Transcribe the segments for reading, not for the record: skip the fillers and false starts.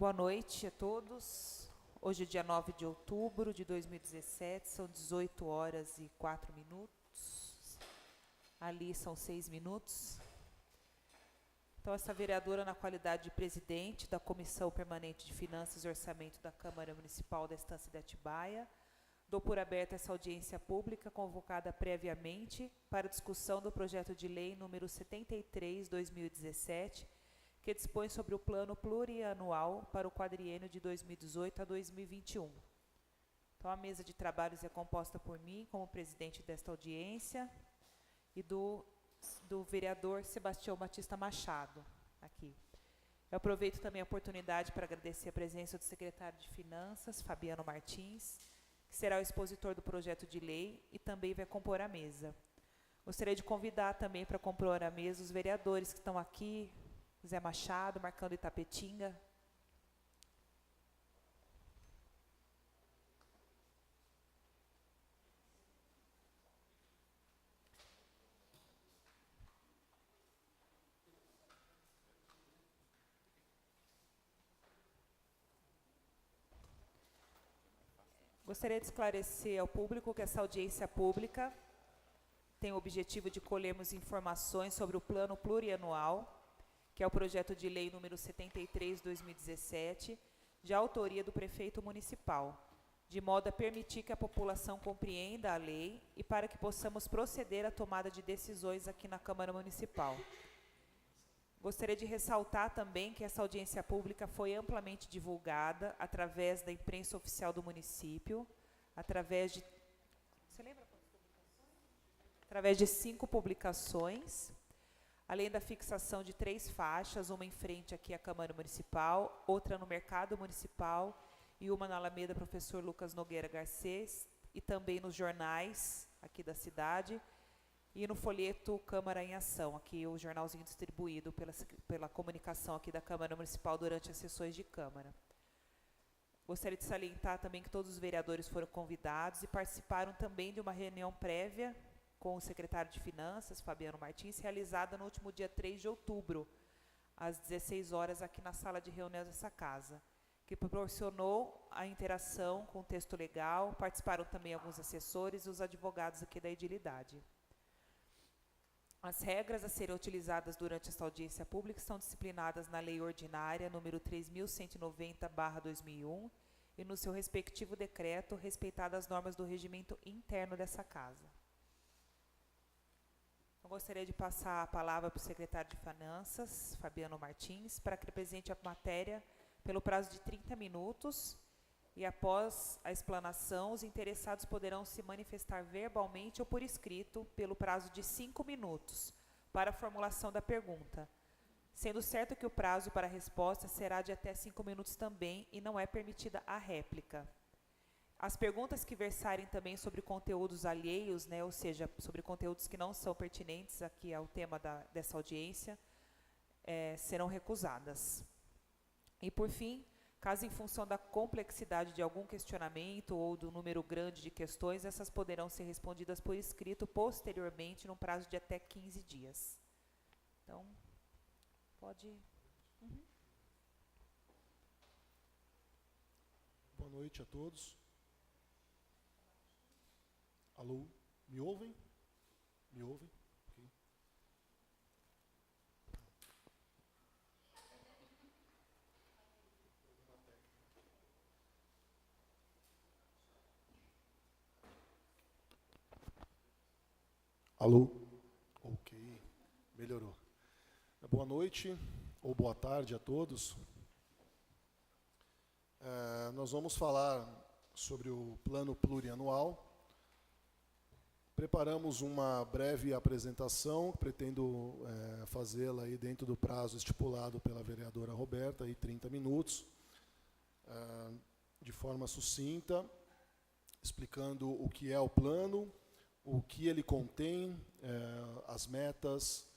Boa noite a todos. Hoje é dia 9 de outubro de 2017, são 18 horas e 4 minutos. Ali são 6 minutos. Então, essa vereadora, na qualidade de presidente da Comissão Permanente de Finanças e Orçamento da Câmara Municipal da Estância de Atibaia, dou por aberta essa audiência pública convocada previamente para discussão do projeto de lei número 73/2017, que dispõe sobre o plano plurianual para o quadriênio de 2018 a 2021. Então, a mesa de trabalhos é composta por mim, como presidente desta audiência, e do vereador Sebastião Batista Machado, aqui. Eu aproveito também a oportunidade para agradecer a presença do secretário de Finanças, Fabiano Martins, que será o expositor do projeto de lei e também vai compor a mesa. Gostaria de convidar também para compor a mesa os vereadores que estão aqui, Zé Machado, Marcando Itapetinga. Gostaria de esclarecer ao público que essa audiência pública tem o objetivo de colhermos informações sobre o plano plurianual, que é o projeto de lei número 73/2017, de autoria do prefeito municipal, de modo a permitir que a população compreenda a lei e para que possamos proceder à tomada de decisões aqui na Câmara Municipal. Gostaria de ressaltar também que essa audiência pública foi amplamente divulgada através da imprensa oficial do município, através de... Você lembra quantas publicações? Através de 5 publicações, além da fixação de 3 faixas, uma em frente aqui à Câmara Municipal, outra no Mercado Municipal e uma na Alameda Professor Lucas Nogueira Garcês, e também nos jornais aqui da cidade, e no folheto Câmara em Ação, aqui o jornalzinho distribuído pela comunicação aqui da Câmara Municipal durante as sessões de Câmara. Gostaria de salientar também que todos os vereadores foram convidados e participaram também de uma reunião prévia com o secretário de Finanças, Fabiano Martins, realizada no último dia 3 de outubro, às 16 horas, aqui na sala de reuniões dessa casa, que proporcionou a interação com o texto legal. Participaram também alguns assessores e os advogados aqui da edilidade. As regras a serem utilizadas durante esta audiência pública estão disciplinadas na Lei Ordinária número 3.190/2001 e no seu respectivo decreto, respeitadas as normas do regimento interno dessa casa. Eu gostaria de passar a palavra para o secretário de Finanças, Fabiano Martins, para que apresente a matéria pelo prazo de 30 minutos e, após a explanação, os interessados poderão se manifestar verbalmente ou por escrito pelo prazo de 5 minutos para a formulação da pergunta, sendo certo que o prazo para a resposta será de até 5 minutos também e não é permitida a réplica. As perguntas que versarem também sobre conteúdos alheios, ou seja, sobre conteúdos que não são pertinentes aqui ao tema dessa audiência, serão recusadas. E, por fim, caso em função da complexidade de algum questionamento ou do número grande de questões, essas poderão ser respondidas por escrito posteriormente, num prazo de até 15 dias. Então, pode... Boa noite a todos. Alô, me ouvem? Me ouvem? Okay. Alô? Ok, melhorou. Boa noite ou boa tarde a todos. Nós vamos falar sobre o plano plurianual. Preparamos uma breve apresentação, pretendo fazê-la aí dentro do prazo estipulado pela vereadora Roberta, aí 30 minutos, de forma sucinta, explicando o que é o plano, o que ele contém, as metas,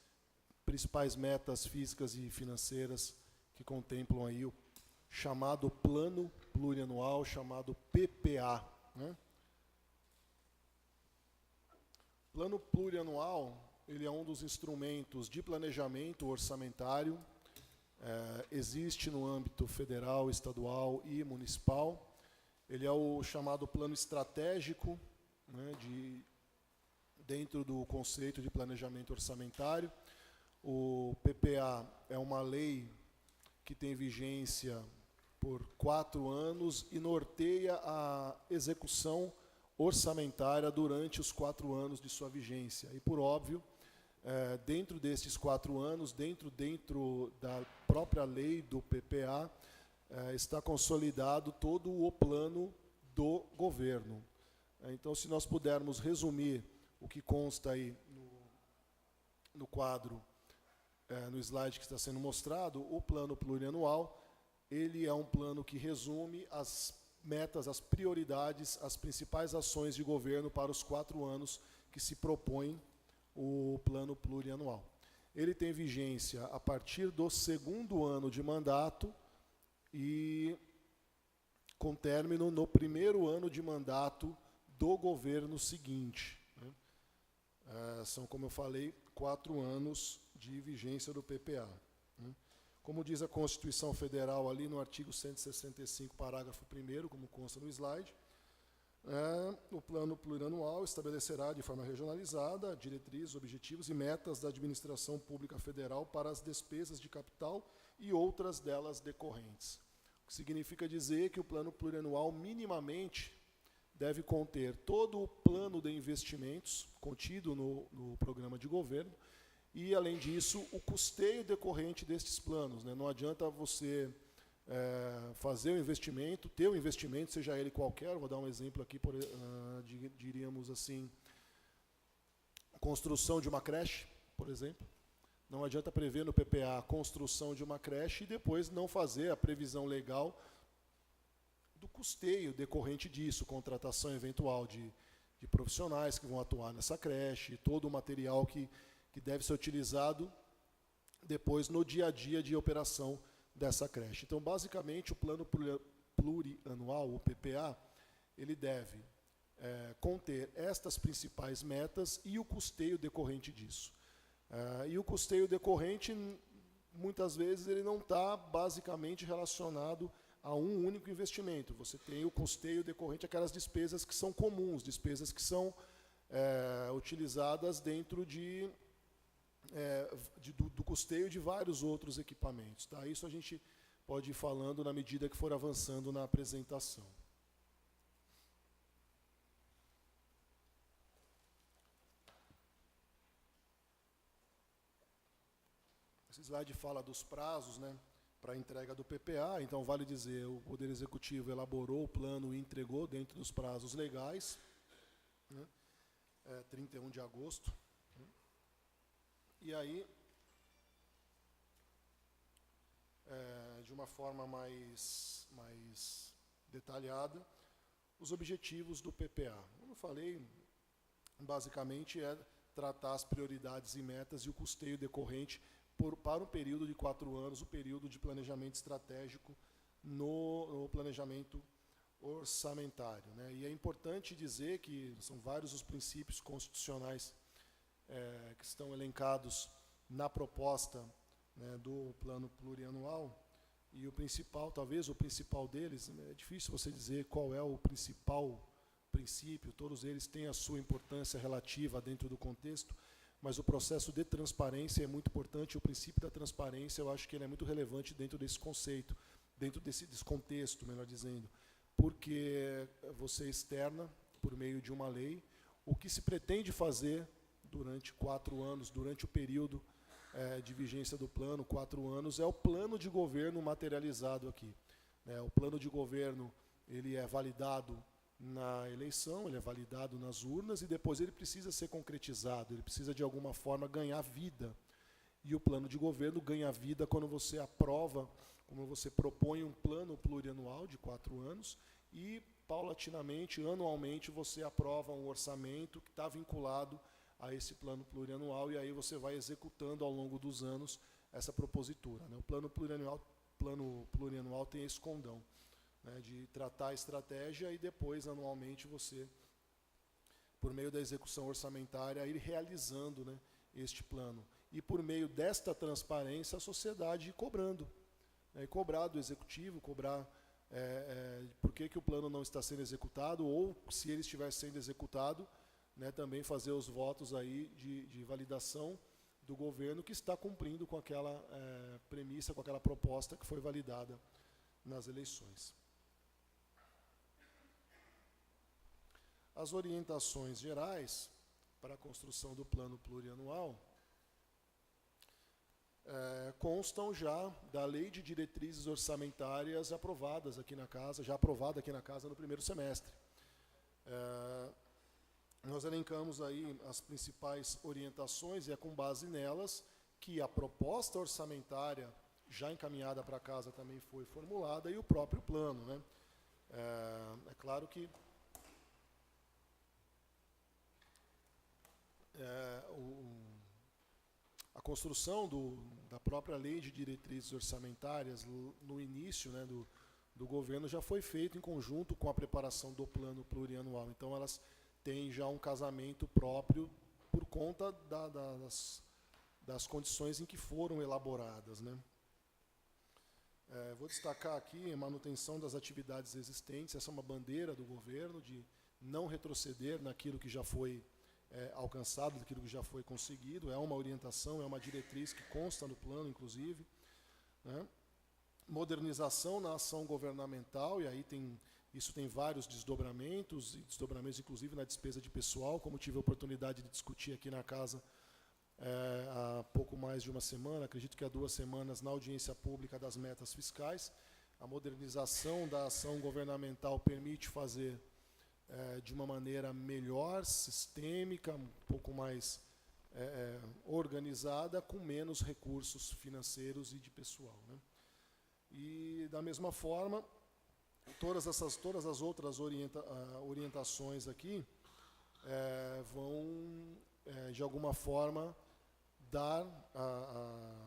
principais metas físicas e financeiras que contemplam aí o chamado plano plurianual, chamado PPA, né? O plano plurianual, ele é um dos instrumentos de planejamento orçamentário existe no âmbito federal, estadual e municipal. Ele é o chamado plano estratégico, né, dentro do conceito de planejamento orçamentário. O PPA é uma lei que tem vigência por 4 anos e norteia a execução orçamentária durante os 4 anos de sua vigência. E, por óbvio, dentro destes 4 anos, dentro da própria lei do PPA, está consolidado todo o plano do governo. Então, se nós pudermos resumir o que consta aí no quadro, no slide que está sendo mostrado, o plano plurianual, ele é um plano que resume as metas, as prioridades, as principais ações de governo para os 4 anos que se propõe o plano plurianual. Ele tem vigência a partir do 2º ano de mandato e com término no 1º ano de mandato do governo seguinte. São, como eu falei, 4 anos de vigência do PPA. Como diz a Constituição Federal ali no artigo 165, parágrafo 1º, como consta no slide, o plano plurianual estabelecerá de forma regionalizada diretrizes, objetivos e metas da administração pública federal para as despesas de capital e outras delas decorrentes. O que significa dizer que o plano plurianual minimamente deve conter todo o plano de investimentos contido no programa de governo e, além disso, o custeio decorrente destes planos. Não adianta você fazer o investimento, ter o investimento, seja ele qualquer, vou dar um exemplo aqui, diríamos assim, construção de uma creche, por exemplo. Não adianta prever no PPA a construção de uma creche e depois não fazer a previsão legal do custeio decorrente disso, contratação eventual de profissionais que vão atuar nessa creche, todo o material que deve ser utilizado depois no dia a dia de operação dessa creche. Então, basicamente, o plano plurianual, o PPA, ele deve conter estas principais metas e o custeio decorrente disso. E o custeio decorrente, muitas vezes, ele não está basicamente relacionado a um único investimento. Você tem o custeio decorrente aquelas despesas que são comuns, despesas que são utilizadas dentro do custeio de vários outros equipamentos. Tá? Isso a gente pode ir falando na medida que for avançando na apresentação. Esse slide fala dos prazos, né, para a entrega do PPA. Então, vale dizer, o Poder Executivo elaborou o plano e entregou dentro dos prazos legais, né, 31 de agosto. E aí, de uma forma mais detalhada, os objetivos do PPA. Como eu falei, basicamente é tratar as prioridades e metas e o custeio decorrente para um período de 4 anos, o período de planejamento estratégico no planejamento orçamentário. Né? E é importante dizer que são vários os princípios constitucionais que estão elencados na proposta, né, do plano plurianual, e o principal, talvez o principal deles, é difícil você dizer qual é o principal princípio, todos eles têm a sua importância relativa dentro do contexto, mas o processo de transparência é muito importante, o princípio da transparência, eu acho que ele é muito relevante dentro desse conceito, dentro desse contexto, melhor dizendo, porque você externa, por meio de uma lei, o que se pretende fazer durante 4 anos, durante o período de vigência do plano, 4 anos, é o plano de governo materializado aqui. O plano de governo ele é validado na eleição, ele é validado nas urnas e depois ele precisa ser concretizado, ele precisa de alguma forma ganhar vida. E o plano de governo ganha vida quando você aprova, quando você propõe um plano plurianual de 4 anos e, paulatinamente, anualmente, você aprova um orçamento que está vinculado a esse plano plurianual e aí você vai executando ao longo dos anos essa propositura. Né? O plano plurianual tem esse condão, né, de tratar a estratégia e depois, anualmente, você, por meio da execução orçamentária, ir realizando, né, este plano. e, por meio desta transparência, a sociedade ir cobrando, né, e cobrar do executivo, cobrar por que o plano não está sendo executado, ou, se ele estiver sendo executado, né, também fazer os votos aí de validação do governo que está cumprindo com aquela premissa, com aquela proposta que foi validada nas eleições. As orientações gerais para a construção do plano plurianual constam já da Lei de Diretrizes Orçamentárias aprovadas aqui na Casa, já aprovada aqui na Casa no primeiro semestre. Nós elencamos aí as principais orientações, e é com base nelas que a proposta orçamentária já encaminhada para a Casa também foi formulada, e o próprio plano, né? É claro que a construção da própria Lei de Diretrizes Orçamentárias, no início, né, do governo, já foi feito em conjunto com a preparação do plano plurianual. Então, elas têm já um casamento próprio por conta das condições em que foram elaboradas, né? Vou destacar aqui a manutenção das atividades existentes. Essa é uma bandeira do governo, de não retroceder naquilo que já foi alcançado, daquilo que já foi conseguido. É uma orientação, é uma diretriz que consta no plano, inclusive, né? Modernização na ação governamental, e aí isso tem vários desdobramentos, inclusive na despesa de pessoal, como tive a oportunidade de discutir aqui na Casa há pouco mais de uma semana, acredito que há 2 semanas, na audiência pública das metas fiscais. A modernização da ação governamental permite fazer de uma maneira melhor, sistêmica, um pouco mais organizada, com menos recursos financeiros e de pessoal, né? E, da mesma forma, todas as outras orientações aqui vão, de alguma forma, dar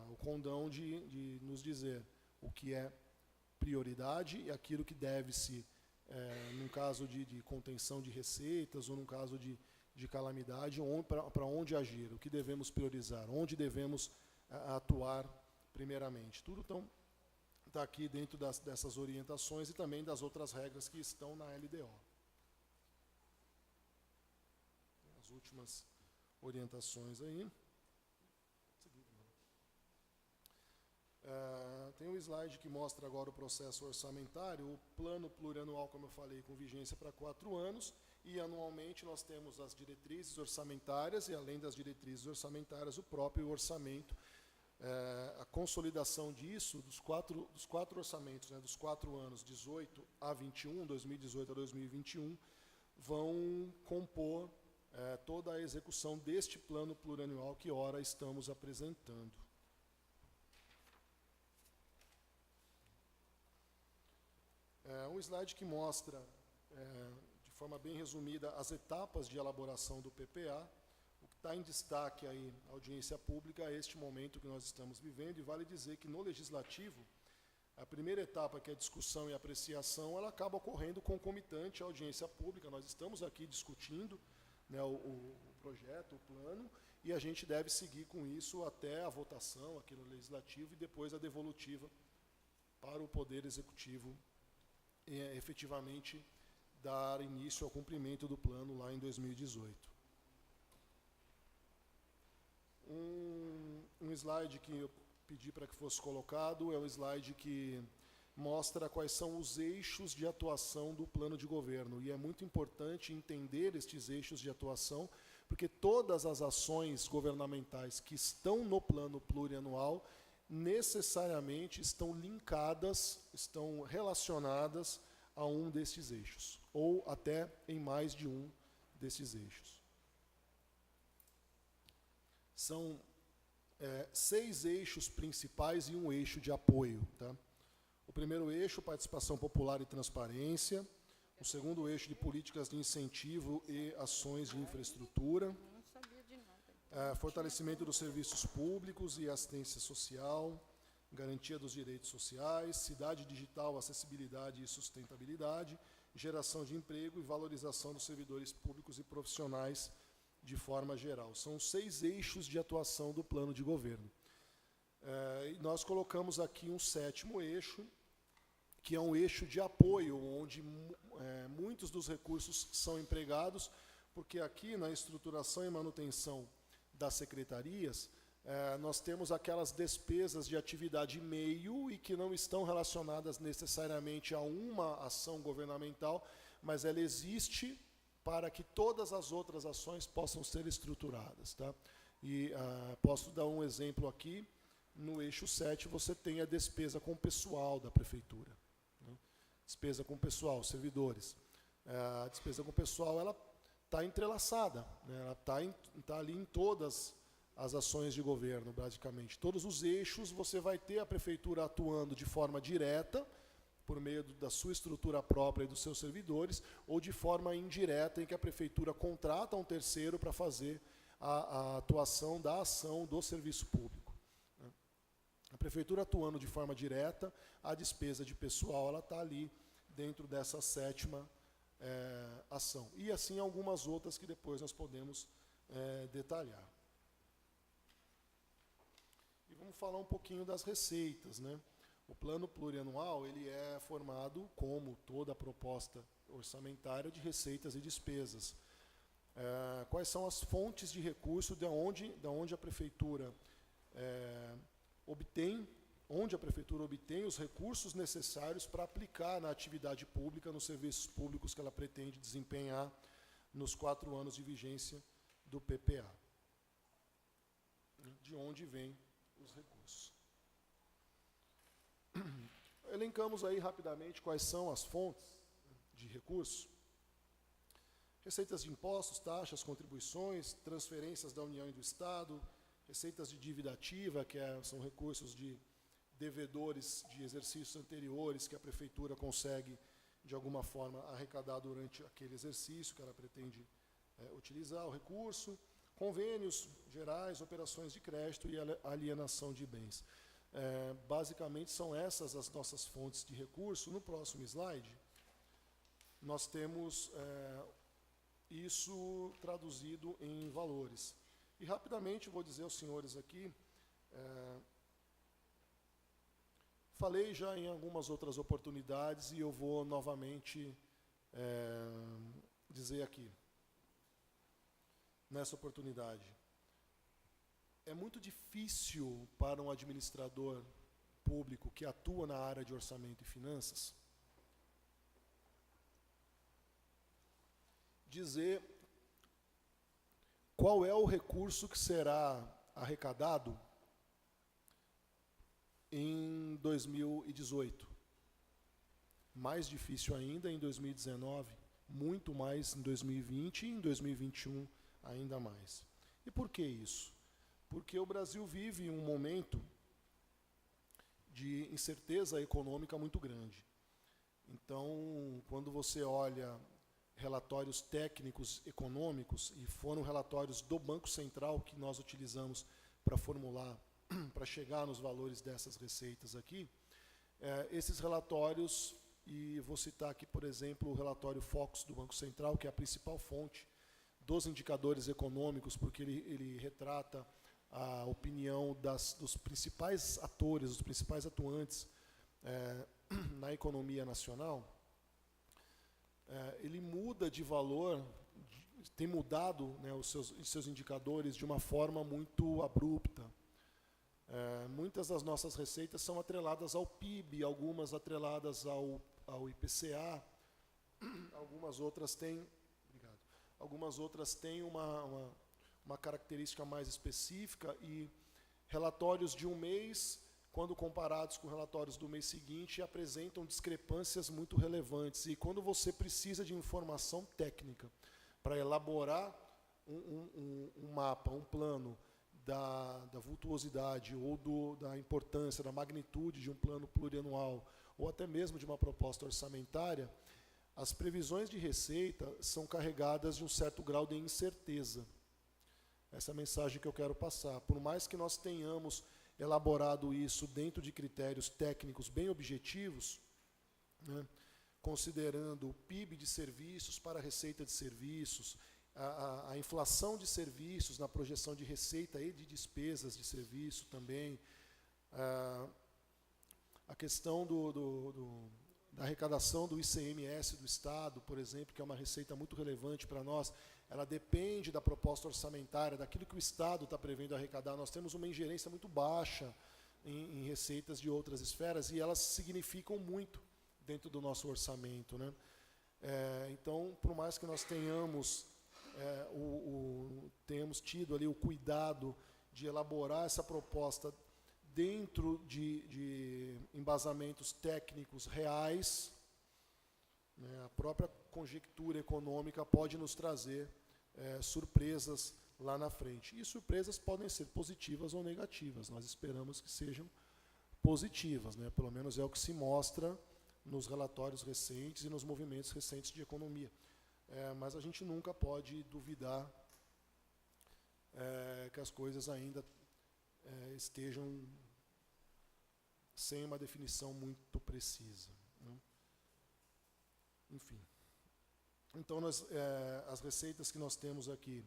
o condão de nos dizer o que é prioridade e aquilo que deve-se, num caso de contenção de receitas ou num caso de calamidade, para onde agir, o que devemos priorizar, onde devemos atuar primeiramente. Tudo está aqui dentro dessas orientações e também das outras regras que estão na LDO. As últimas orientações aí. Tem um slide que mostra agora o processo orçamentário. O plano plurianual, como eu falei, com vigência para 4 anos, e anualmente nós temos as diretrizes orçamentárias, e além das diretrizes orçamentárias, o próprio orçamento. A consolidação disso, dos quatro orçamentos, né, dos 4 anos, 18 a 21, 2018 a 2021, vão compor toda a execução deste plano plurianual que ora estamos apresentando. Um slide que mostra, de forma bem resumida, as etapas de elaboração do PPA. O que está em destaque aí, a audiência pública, é este momento que nós estamos vivendo, e vale dizer que no Legislativo, a primeira etapa, que é a discussão e apreciação, ela acaba ocorrendo concomitante à audiência pública. Nós estamos aqui discutindo, né, o projeto, o plano, e a gente deve seguir com isso até a votação aqui no Legislativo e depois a devolutiva para o Poder Executivo efetivamente dar início ao cumprimento do plano lá em 2018. Um slide que eu pedi para que fosse colocado é o slide que mostra quais são os eixos de atuação do plano de governo. E é muito importante entender estes eixos de atuação, porque todas as ações governamentais que estão no plano plurianual necessariamente estão linkadas, estão relacionadas a um destes eixos, ou até em mais de um desses eixos. São 6 eixos principais e um eixo de apoio, tá? O primeiro eixo, participação popular e transparência. O segundo eixo, de políticas de incentivo e ações de infraestrutura. Fortalecimento dos serviços públicos e assistência social, garantia dos direitos sociais, cidade digital, acessibilidade e sustentabilidade, geração de emprego e valorização dos servidores públicos e profissionais de forma geral. São 6 eixos de atuação do plano de governo. E nós colocamos aqui um 7º eixo, que é um eixo de apoio, onde muitos dos recursos são empregados, porque aqui na estruturação e manutenção das secretarias, nós temos aquelas despesas de atividade meio e que não estão relacionadas necessariamente a uma ação governamental, mas ela existe para que todas as outras ações possam ser estruturadas. Tá? E posso dar um exemplo aqui. No eixo 7, você tem a despesa com o pessoal da prefeitura. Né? Despesa com o pessoal, servidores. A despesa com o pessoal, ela está entrelaçada, né? Ela está ali em todas as ações de governo, basicamente. Todos os eixos, você vai ter a prefeitura atuando de forma direta, por meio da sua estrutura própria e dos seus servidores, ou de forma indireta, em que a prefeitura contrata um terceiro para fazer a atuação da ação do serviço público. A prefeitura atuando de forma direta, a despesa de pessoal ela está ali dentro dessa 7ª ação. E assim algumas outras que depois nós podemos detalhar. E vamos falar um pouquinho das receitas, né? O plano plurianual ele é formado, como toda a proposta orçamentária, de receitas e despesas. Quais são as fontes de recurso de onde a prefeitura obtém os recursos necessários para aplicar na atividade pública, nos serviços públicos que ela pretende desempenhar nos 4 anos de vigência do PPA. De onde vêm os recursos. Elencamos aí rapidamente quais são as fontes de recursos. Receitas de impostos, taxas, contribuições, transferências da União e do Estado, receitas de dívida ativa, que são recursos de devedores de exercícios anteriores que a prefeitura consegue, de alguma forma, arrecadar durante aquele exercício que ela pretende utilizar o recurso, convênios gerais, operações de crédito e alienação de bens. Basicamente, são essas as nossas fontes de recurso. No próximo slide, nós temos isso traduzido em valores. E, rapidamente, vou dizer aos senhores aqui, falei já em algumas outras oportunidades e eu vou novamente dizer aqui, nessa oportunidade. É muito difícil para um administrador público que atua na área de orçamento e finanças dizer qual é o recurso que será arrecadado em 2018. Mais difícil ainda em 2019, muito mais em 2020 e em 2021 ainda mais. E por que isso? Porque o Brasil vive um momento de incerteza econômica muito grande. Então, quando você olha relatórios técnicos econômicos, e foram relatórios do Banco Central que nós utilizamos para formular, para chegar nos valores dessas receitas aqui, esses relatórios, e vou citar aqui, por exemplo, o relatório Focus do Banco Central, que é a principal fonte dos indicadores econômicos, porque ele retrata a opinião dos principais atores, dos principais atuantes na economia nacional. Ele muda de valor, tem mudado, né, os seus indicadores de uma forma muito abrupta. Muitas das nossas receitas são atreladas ao PIB, algumas atreladas ao IPCA, algumas outras têm uma característica mais específica, e relatórios de um mês, quando comparados com relatórios do mês seguinte, apresentam discrepâncias muito relevantes. E quando você precisa de informação técnica para elaborar um mapa, um plano da vultuosidade ou da importância, da magnitude de um plano plurianual, ou até mesmo de uma proposta orçamentária, as previsões de receita são carregadas de um certo grau de incerteza. Essa é a mensagem que eu quero passar. Por mais que nós tenhamos elaborado isso dentro de critérios técnicos bem objetivos, né, considerando o PIB de serviços para a receita de serviços, a inflação de serviços na projeção de receita e de despesas de serviço também, a questão da arrecadação do ICMS do Estado, por exemplo, que é uma receita muito relevante para nós, ela depende da proposta orçamentária, daquilo que o Estado está prevendo arrecadar. Nós temos uma ingerência muito baixa em receitas de outras esferas e elas significam muito dentro do nosso orçamento, né? Então, por mais que nós tenhamos tido ali o cuidado de elaborar essa proposta dentro de embasamentos técnicos reais, né, a própria conjectura econômica pode nos trazer surpresas lá na frente. E surpresas podem ser positivas ou negativas. Nós esperamos que sejam positivas, né? Pelo menos é o que se mostra nos relatórios recentes e nos movimentos recentes de economia. Mas a gente nunca pode duvidar que as coisas ainda estejam sem uma definição muito precisa, né? Enfim. Então, as receitas que nós temos aqui,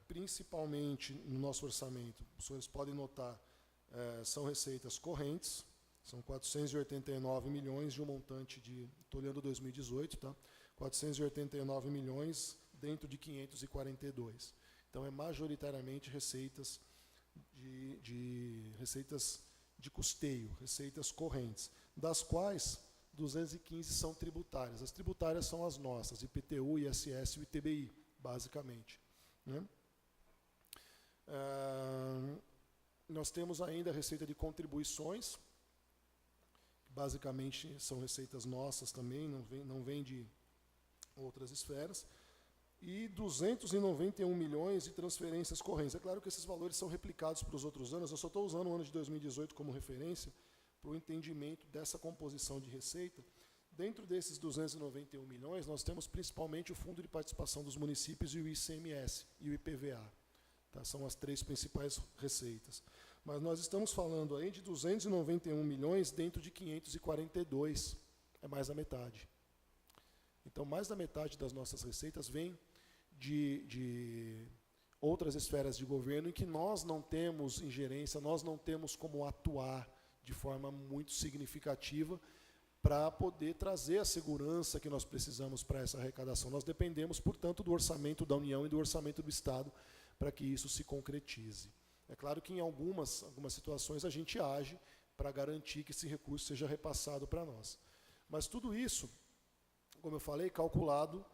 principalmente no nosso orçamento, os senhores podem notar, são receitas correntes, são 489 milhões de um montante de, estou olhando 2018, tá? 489 milhões dentro de 542. Então, é majoritariamente receitas de custeio, receitas correntes, das quais 215 são tributárias. As tributárias são as nossas, IPTU, ISS e ITBI, basicamente, né? Nós temos ainda a receita de contribuições, que basicamente são receitas nossas também, não vem de outras esferas, e 291 milhões de transferências correntes. É claro que esses valores são replicados para os outros anos, eu só estou usando o ano de 2018 como referência para o entendimento dessa composição de receita. Dentro desses 291 milhões, nós temos principalmente o Fundo de Participação dos Municípios e o ICMS e o IPVA. Tá? São as três principais receitas. Mas nós estamos falando aí de 291 milhões dentro de 542, é mais da metade. Então, mais da metade das nossas receitas vem de outras esferas de governo em que nós não temos ingerência, nós não temos como atuar de forma muito significativa para poder trazer a segurança que nós precisamos para essa arrecadação. Nós dependemos, portanto, do orçamento da União e do orçamento do Estado para que isso se concretize. É claro que em algumas situações a gente age para garantir que esse recurso seja repassado para nós. Mas tudo isso, como eu falei, calculado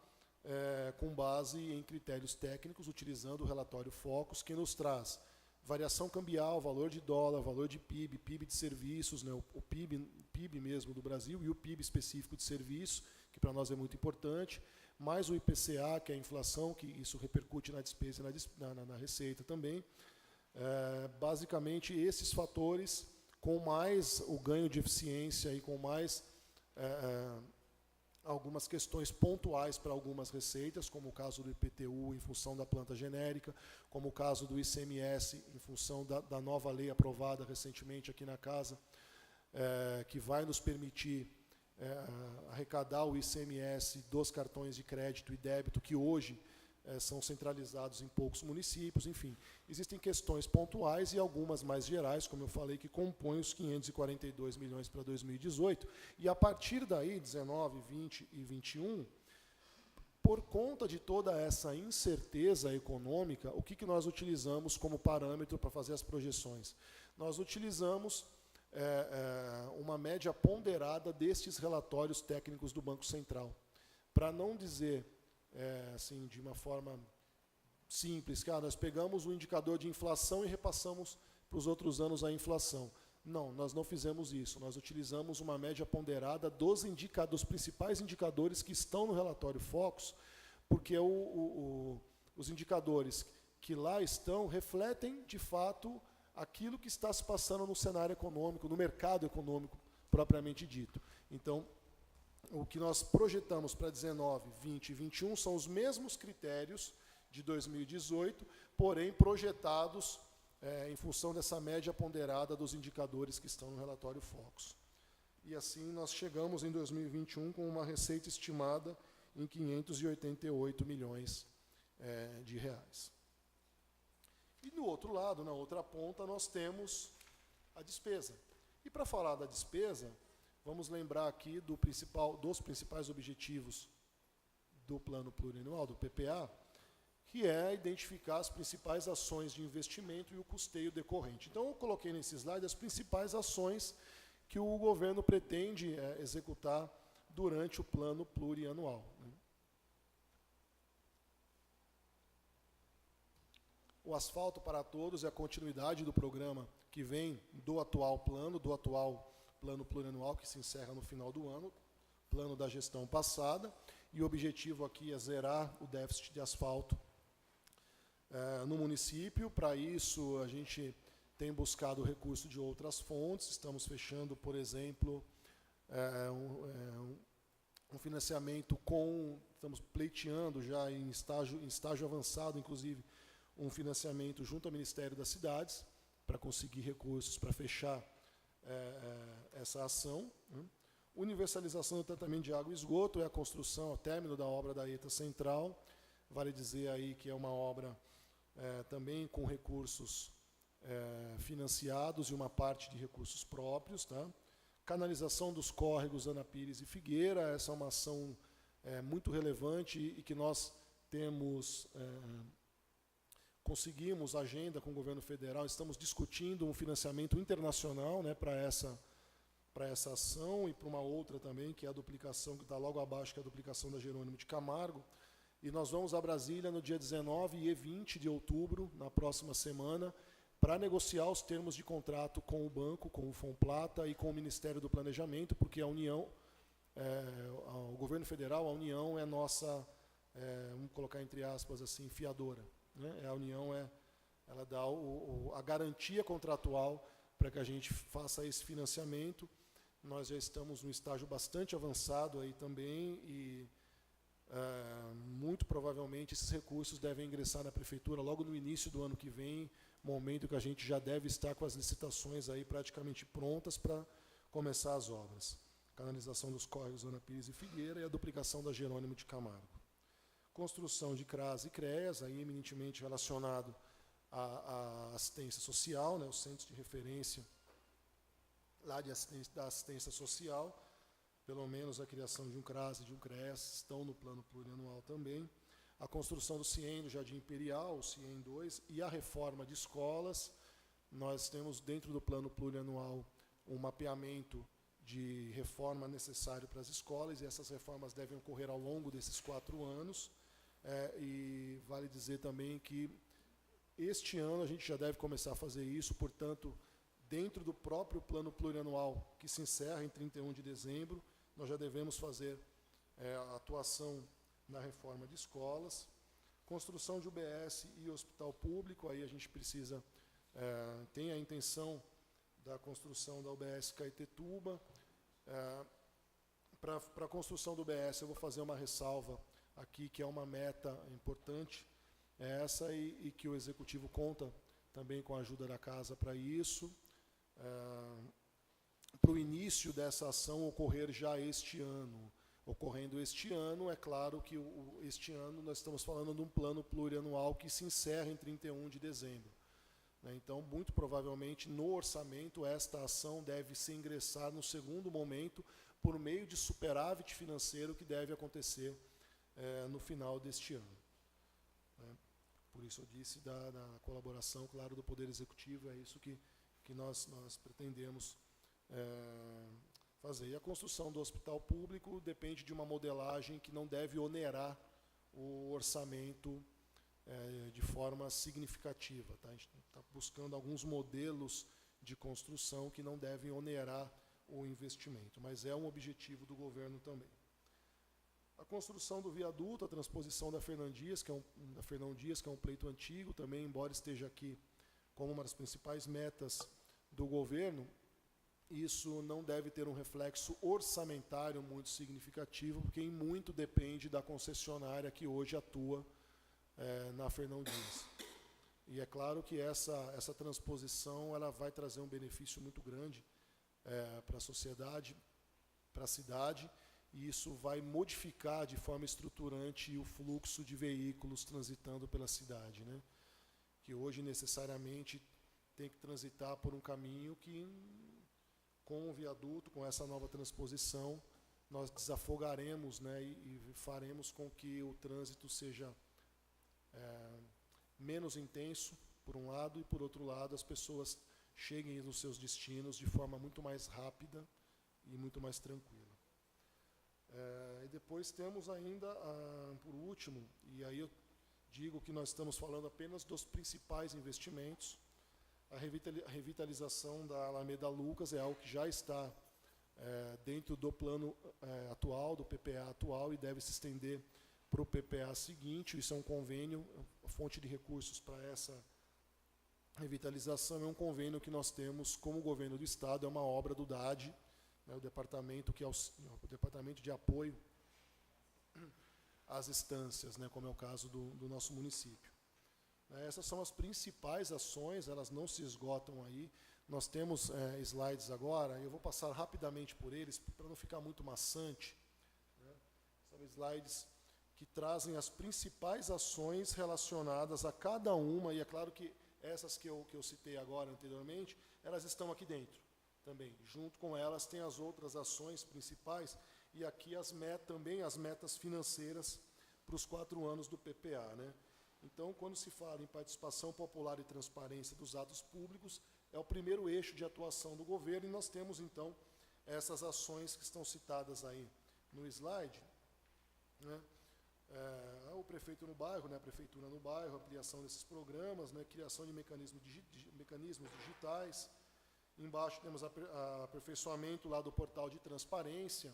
com base em critérios técnicos, utilizando o relatório Focus, que nos traz variação cambial, valor de dólar, valor de PIB, PIB de serviços, né, o PIB mesmo do Brasil e o PIB específico de serviço, que para nós é muito importante, mais o IPCA, que é a inflação, que isso repercute na despesa e na receita também. Basicamente, esses fatores, com mais o ganho de eficiência e com mais algumas questões pontuais para algumas receitas, como o caso do IPTU em função da planta genérica, como o caso do ICMS em função da nova lei aprovada recentemente aqui na Casa, que vai nos permitir arrecadar o ICMS dos cartões de crédito e débito, que hoje são centralizados em poucos municípios. Enfim, existem questões pontuais e algumas mais gerais, como eu falei, que compõem os 542 milhões para 2018, e a partir daí, 19, 20 e 21, por conta de toda essa incerteza econômica, o que nós utilizamos como parâmetro para fazer as projeções? Nós utilizamos uma média ponderada destes relatórios técnicos do Banco Central, para não dizer assim, de uma forma simples, que nós pegamos o indicador de inflação e repassamos para os outros anos a inflação. Não, nós não fizemos isso. Nós utilizamos uma média ponderada dos principais indicadores que estão no relatório Focus, porque os indicadores que lá estão refletem, de fato, aquilo que está se passando no cenário econômico, no mercado econômico propriamente dito. Então, o que nós projetamos para 19, 20 e 21 são os mesmos critérios de 2018, porém projetados em função dessa média ponderada dos indicadores que estão no relatório Focus. E assim nós chegamos em 2021 com uma receita estimada em 588 milhões de reais. E no outro lado, na outra ponta, nós temos a despesa. E para falar da despesa, vamos lembrar aqui dos principais objetivos do Plano Plurianual, do PPA, que é identificar as principais ações de investimento e o custeio decorrente. Então, eu coloquei nesse slide as principais ações que o governo pretende executar durante o Plano Plurianual. O Asfalto para Todos é a continuidade do programa que vem do atual Plano Plurianual, que se encerra no final do ano, plano da gestão passada, e o objetivo aqui é zerar o déficit de asfalto no município. Para isso, a gente tem buscado recurso de outras fontes. Estamos fechando, por exemplo, um financiamento estamos pleiteando já em estágio avançado, inclusive, um financiamento junto ao Ministério das Cidades, para conseguir recursos para fechar essa ação. Universalização do tratamento de água e esgoto é a construção, o término da obra da ETA Central. Vale dizer aí que é uma obra também com recursos financiados e uma parte de recursos próprios. Tá? Canalização dos córregos Ana Pires e Figueira, essa é uma ação muito relevante e que nós conseguimos agenda com o governo federal, estamos discutindo um financiamento internacional, para essa ação e para uma outra também, que é a duplicação, que está logo abaixo, que é a duplicação da Jerônimo de Camargo. E nós vamos a Brasília no dia 19 e 20 de outubro, na próxima semana, para negociar os termos de contrato com o banco, com o Fomplata e com o Ministério do Planejamento, porque a União, o governo federal, a União é nossa, vamos colocar entre aspas assim, fiadora. A União ela dá a garantia contratual para que a gente faça esse financiamento. Nós já estamos num estágio bastante avançado aí também e muito provavelmente esses recursos devem ingressar na prefeitura logo no início do ano que vem, momento que a gente já deve estar com as licitações aí praticamente prontas para começar as obras. Canalização dos córregos Ana Pires e Figueira e a duplicação da Jerônimo de Camargo. Construção de CRAS e CREAS, aí eminentemente relacionado à assistência social, os centros de referência lá da assistência social, pelo menos a criação de um CRAS e de um CREAS estão no Plano Plurianual também. A construção do CIEM do Jardim Imperial, o CIEM 2, e a reforma de escolas. Nós temos dentro do Plano Plurianual um mapeamento de reforma necessário para as escolas, e essas reformas devem ocorrer ao longo desses 4 anos. E vale dizer também que este ano a gente já deve começar a fazer isso, portanto, dentro do próprio Plano Plurianual, que se encerra em 31 de dezembro, nós já devemos fazer a atuação na reforma de escolas. Construção de UBS e hospital público, aí a gente precisa, tem a intenção da construção da UBS Caetetuba. Para a construção do UBS, eu vou fazer uma ressalva aqui, que é uma meta importante, essa, e que o Executivo conta também com a ajuda da Casa para isso, para o início dessa ação ocorrer já este ano. Ocorrendo este ano, é claro que este ano nós estamos falando de um plano plurianual que se encerra em 31 de dezembro. Então, muito provavelmente, no orçamento, esta ação deve se ingressar no segundo momento, por meio de superávit financeiro que deve acontecer no final deste ano. Por isso eu disse da colaboração, claro, do Poder Executivo, é isso que nós pretendemos fazer. E a construção do hospital público depende de uma modelagem que não deve onerar o orçamento de forma significativa. Tá? A gente está buscando alguns modelos de construção que não devem onerar o investimento, mas é um objetivo do governo também. A construção do viaduto, a transposição da Fernão Dias, que é um pleito antigo também, embora esteja aqui como uma das principais metas do governo, isso não deve ter um reflexo orçamentário muito significativo, porque em muito depende da concessionária que hoje atua na Fernão Dias. E é claro que essa transposição ela vai trazer um benefício muito grande para a sociedade, para a cidade, e isso vai modificar de forma estruturante o fluxo de veículos transitando pela cidade, né? Que hoje necessariamente tem que transitar por um caminho que, com o viaduto, com essa nova transposição, nós desafogaremos, né, e faremos com que o trânsito seja menos intenso, por um lado, e, por outro lado, as pessoas cheguem nos seus destinos de forma muito mais rápida e muito mais tranquila. E depois temos ainda, por último, e aí eu digo que nós estamos falando apenas dos principais investimentos, a revitalização da Alameda Lucas é algo que já está dentro do plano atual, do PPA atual, e deve se estender para o PPA seguinte. Isso é um convênio, a fonte de recursos para essa revitalização é um convênio que nós temos como governo do Estado, é uma obra do DAD, né, o departamento de apoio às estâncias, né, como é o caso do nosso município. Essas são as principais ações, elas não se esgotam aí. Nós temos slides agora, eu vou passar rapidamente por eles, para não ficar muito maçante, né. São slides que trazem as principais ações relacionadas a cada uma, e é claro que essas que eu citei agora anteriormente, elas estão aqui dentro também. Junto com elas tem as outras ações principais, e aqui também as metas financeiras para os 4 anos do PPA, né? Então, quando se fala em participação popular e transparência dos atos públicos, é o primeiro eixo de atuação do governo, e nós temos, então, essas ações que estão citadas aí no slide, né? O prefeito no bairro, né, a prefeitura no bairro, ampliação desses programas, né, criação de mecanismos digitais. Embaixo temos aperfeiçoamento lá do portal de transparência.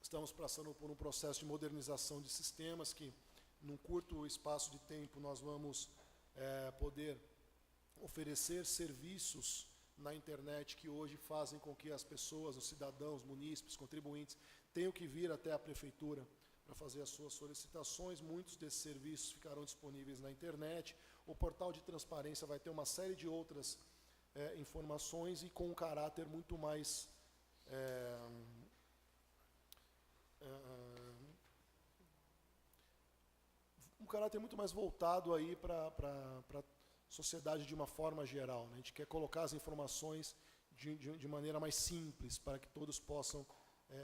Estamos passando por um processo de modernização de sistemas que, num curto espaço de tempo, nós vamos poder oferecer serviços na internet que hoje fazem com que as pessoas, os cidadãos, munícipes, contribuintes, tenham que vir até a prefeitura para fazer as suas solicitações. Muitos desses serviços ficarão disponíveis na internet. O portal de transparência vai ter uma série de outras informações, e com um caráter muito mais voltado aí para a sociedade de uma forma geral, né? A gente quer colocar as informações de maneira mais simples, para que todos possam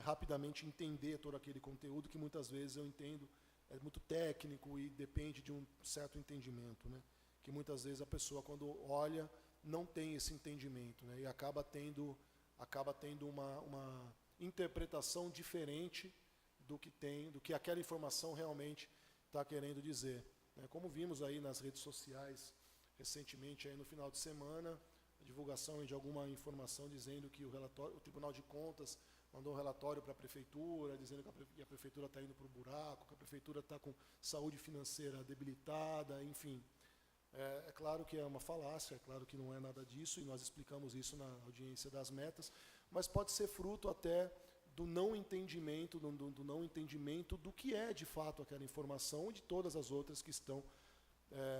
rapidamente entender todo aquele conteúdo que muitas vezes eu entendo é muito técnico e depende de um certo entendimento, né? Que muitas vezes a pessoa, quando olha, não tem esse entendimento, né? E acaba tendo uma interpretação diferente do que aquela informação realmente está querendo dizer, né? Como vimos aí nas redes sociais recentemente, aí no final de semana, a divulgação de alguma informação dizendo que o Tribunal de Contas mandou um relatório para a prefeitura, dizendo que a prefeitura está indo para o buraco, que a prefeitura está com saúde financeira debilitada, enfim. É claro que é uma falácia, é claro que não é nada disso, e nós explicamos isso na audiência das metas, mas pode ser fruto até do não entendimento, do que é de fato aquela informação, e de todas as outras que estão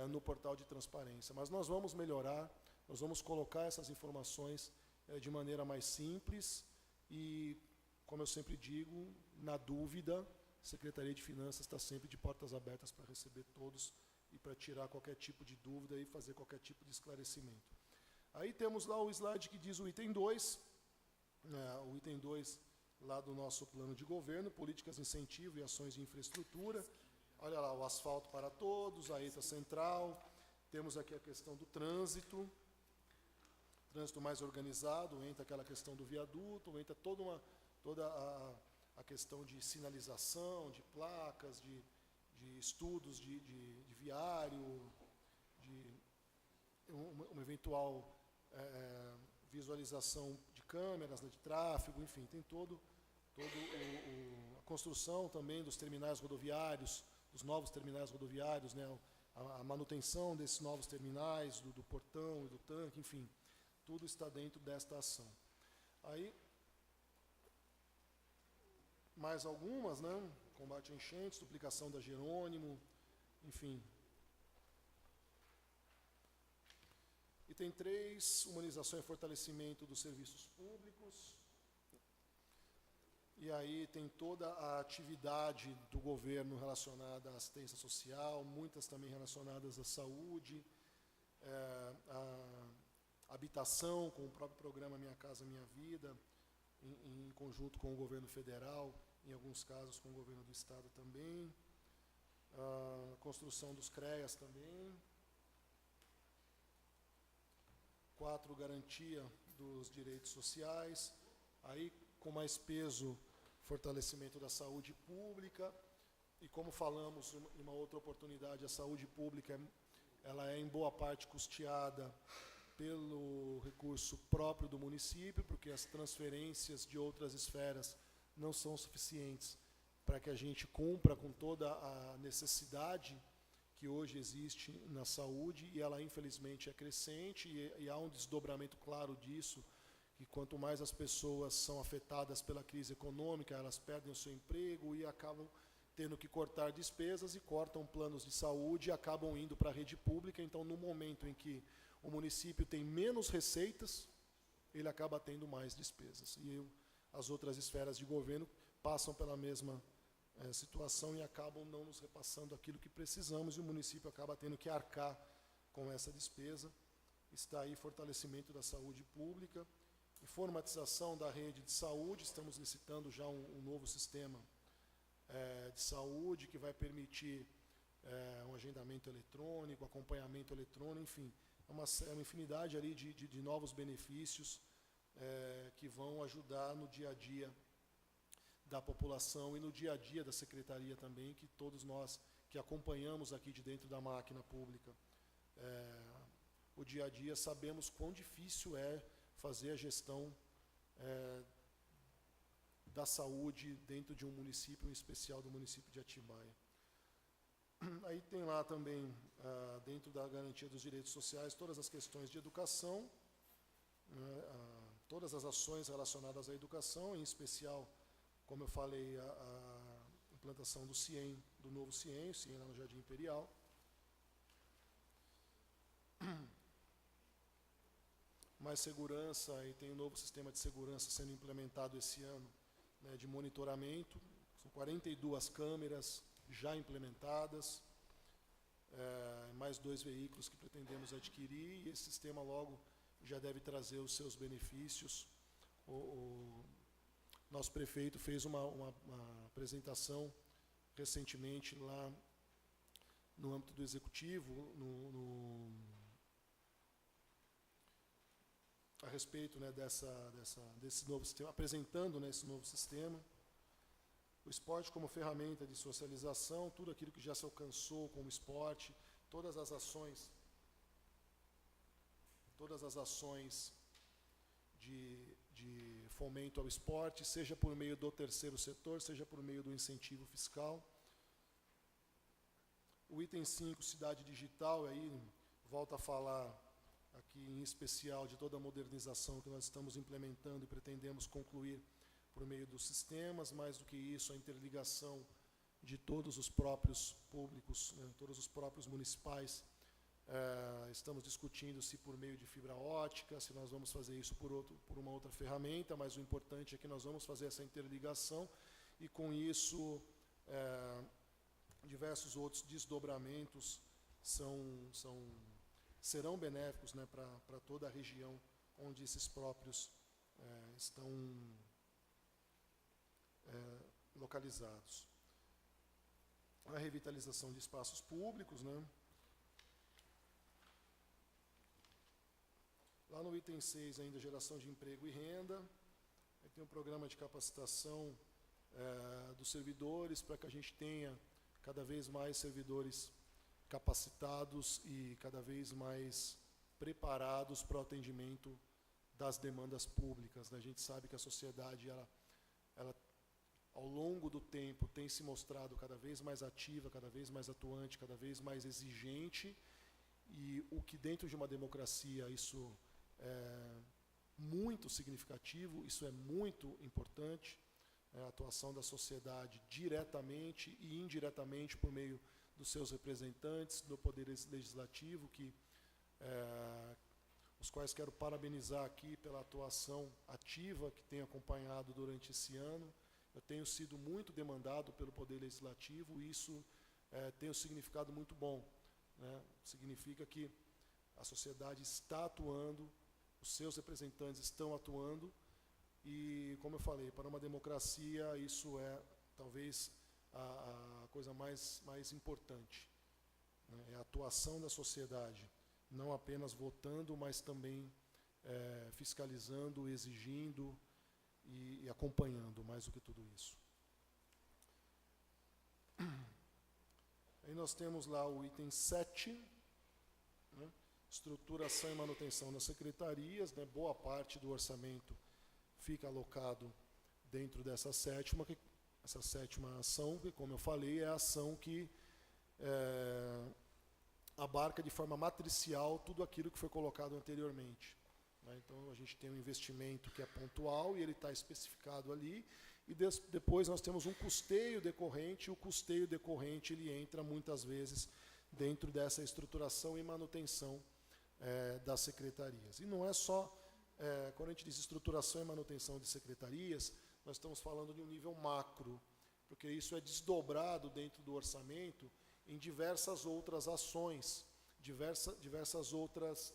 no portal de transparência. Mas nós vamos melhorar, nós vamos colocar essas informações de maneira mais simples, e, como eu sempre digo, na dúvida, a Secretaria de Finanças está sempre de portas abertas para receber todos e para tirar qualquer tipo de dúvida e fazer qualquer tipo de esclarecimento. Aí temos lá o slide que diz o item 2, o item 2 lá do nosso plano de governo, políticas, incentivo e ações de infraestrutura. Olha lá, o asfalto para todos, a ETA central, temos aqui a questão do trânsito mais organizado, entra aquela questão do viaduto, entra toda a questão de sinalização, de placas, de estudos de viário, de uma eventual visualização de câmeras, né, de tráfego, enfim, tem toda a construção também dos terminais rodoviários, dos novos terminais rodoviários, né, a manutenção desses novos terminais, do portão e do tanque, enfim, tudo está dentro desta ação. Aí, mais algumas, né? Combate a enchentes, duplicação da Jerônimo, enfim. Item 3, humanização e fortalecimento dos serviços públicos. E aí tem toda a atividade do governo relacionada à assistência social, muitas também relacionadas à saúde, à habitação, com o próprio programa Minha Casa Minha Vida, em conjunto com o governo federal, em alguns casos com o governo do estado também, a construção dos CREAS também. 4, garantia dos direitos sociais, aí com mais peso, fortalecimento da saúde pública, e como falamos em uma outra oportunidade, a saúde pública ela é em boa parte custeada pelo recurso próprio do município, porque as transferências de outras esferas não são suficientes para que a gente cumpra com toda a necessidade que hoje existe na saúde, e ela infelizmente é crescente, e há um desdobramento claro disso, que quanto mais as pessoas são afetadas pela crise econômica, elas perdem o seu emprego e acabam tendo que cortar despesas, e cortam planos de saúde e acabam indo para a rede pública. Então, no momento em que o município tem menos receitas, ele acaba tendo mais despesas. E as outras esferas de governo passam pela mesma situação e acabam não nos repassando aquilo que precisamos, e o município acaba tendo que arcar com essa despesa. Está aí fortalecimento da saúde pública, informatização da rede de saúde. Estamos licitando já um novo sistema de saúde que vai permitir um agendamento eletrônico, acompanhamento eletrônico, enfim, é uma infinidade ali de novos benefícios que vão ajudar no dia a dia da população e no dia a dia da secretaria também, que todos nós que acompanhamos aqui de dentro da máquina pública o dia a dia, sabemos quão difícil é fazer a gestão da saúde dentro de um município, em especial do município de Atibaia. Aí tem lá também, dentro da garantia dos direitos sociais, todas as questões de educação, todas as ações relacionadas à educação, em especial, como eu falei, a implantação do CIEM, do novo CIEM, o CIEM lá no Jardim Imperial. Mais segurança, e tem um novo sistema de segurança sendo implementado esse ano, né, de monitoramento. São 42 câmeras já implementadas, mais 2 veículos que pretendemos adquirir, e esse sistema logo já deve trazer os seus benefícios. Nosso prefeito fez uma apresentação recentemente lá no âmbito do executivo, a respeito, né, desse novo sistema, apresentando, né, esse novo sistema. O esporte como ferramenta de socialização, tudo aquilo que já se alcançou como esporte, todas as ações de fomento ao esporte, seja por meio do terceiro setor, seja por meio do incentivo fiscal. O item 5, cidade digital, aí volta a falar aqui em especial de toda a modernização que nós estamos implementando e pretendemos concluir por meio dos sistemas. Mais do que isso, a interligação de todos os próprios públicos, né, todos os próprios municipais. Estamos discutindo se por meio de fibra ótica, se nós vamos fazer isso por uma outra ferramenta, mas o importante é que nós vamos fazer essa interligação, e com isso diversos outros desdobramentos serão benéficos, né, para toda a região onde esses próprios estão localizados. A revitalização de espaços públicos, né? Lá no item 6, ainda geração de emprego e renda. Aí tem um programa de capacitação dos servidores, para que a gente tenha cada vez mais servidores capacitados e cada vez mais preparados para o atendimento das demandas públicas. A gente sabe que a sociedade, ela ao longo do tempo, tem se mostrado cada vez mais ativa, cada vez mais atuante, cada vez mais exigente, e o que dentro de uma democracia isso é muito significativo, isso é muito importante, a atuação da sociedade diretamente e indiretamente por meio dos seus representantes, do Poder Legislativo, os quais quero parabenizar aqui pela atuação ativa que tem acompanhado durante esse ano, Eu tenho sido muito demandado pelo Poder Legislativo e isso tem um significado muito bom, né? Significa que a sociedade está atuando, os seus representantes estão atuando e, como eu falei, para uma democracia isso é talvez a coisa mais importante, né? É a atuação da sociedade, não apenas votando, mas também fiscalizando, exigindo e acompanhando, mais do que tudo isso. Aí nós temos lá o item 7, né? Estruturação e manutenção das secretarias, né? Boa parte do orçamento fica alocado dentro dessa sétima, essa sétima ação, que, como eu falei, é a ação que abarca de forma matricial tudo aquilo que foi colocado anteriormente, né? Então, a gente tem um investimento que é pontual e ele está especificado ali, e depois nós temos um custeio decorrente, e o custeio decorrente ele entra muitas vezes dentro dessa estruturação e manutenção das secretarias. E não é só, quando a gente diz estruturação e manutenção de secretarias, nós estamos falando de um nível macro, porque isso é desdobrado dentro do orçamento em diversas outras ações, diversas outras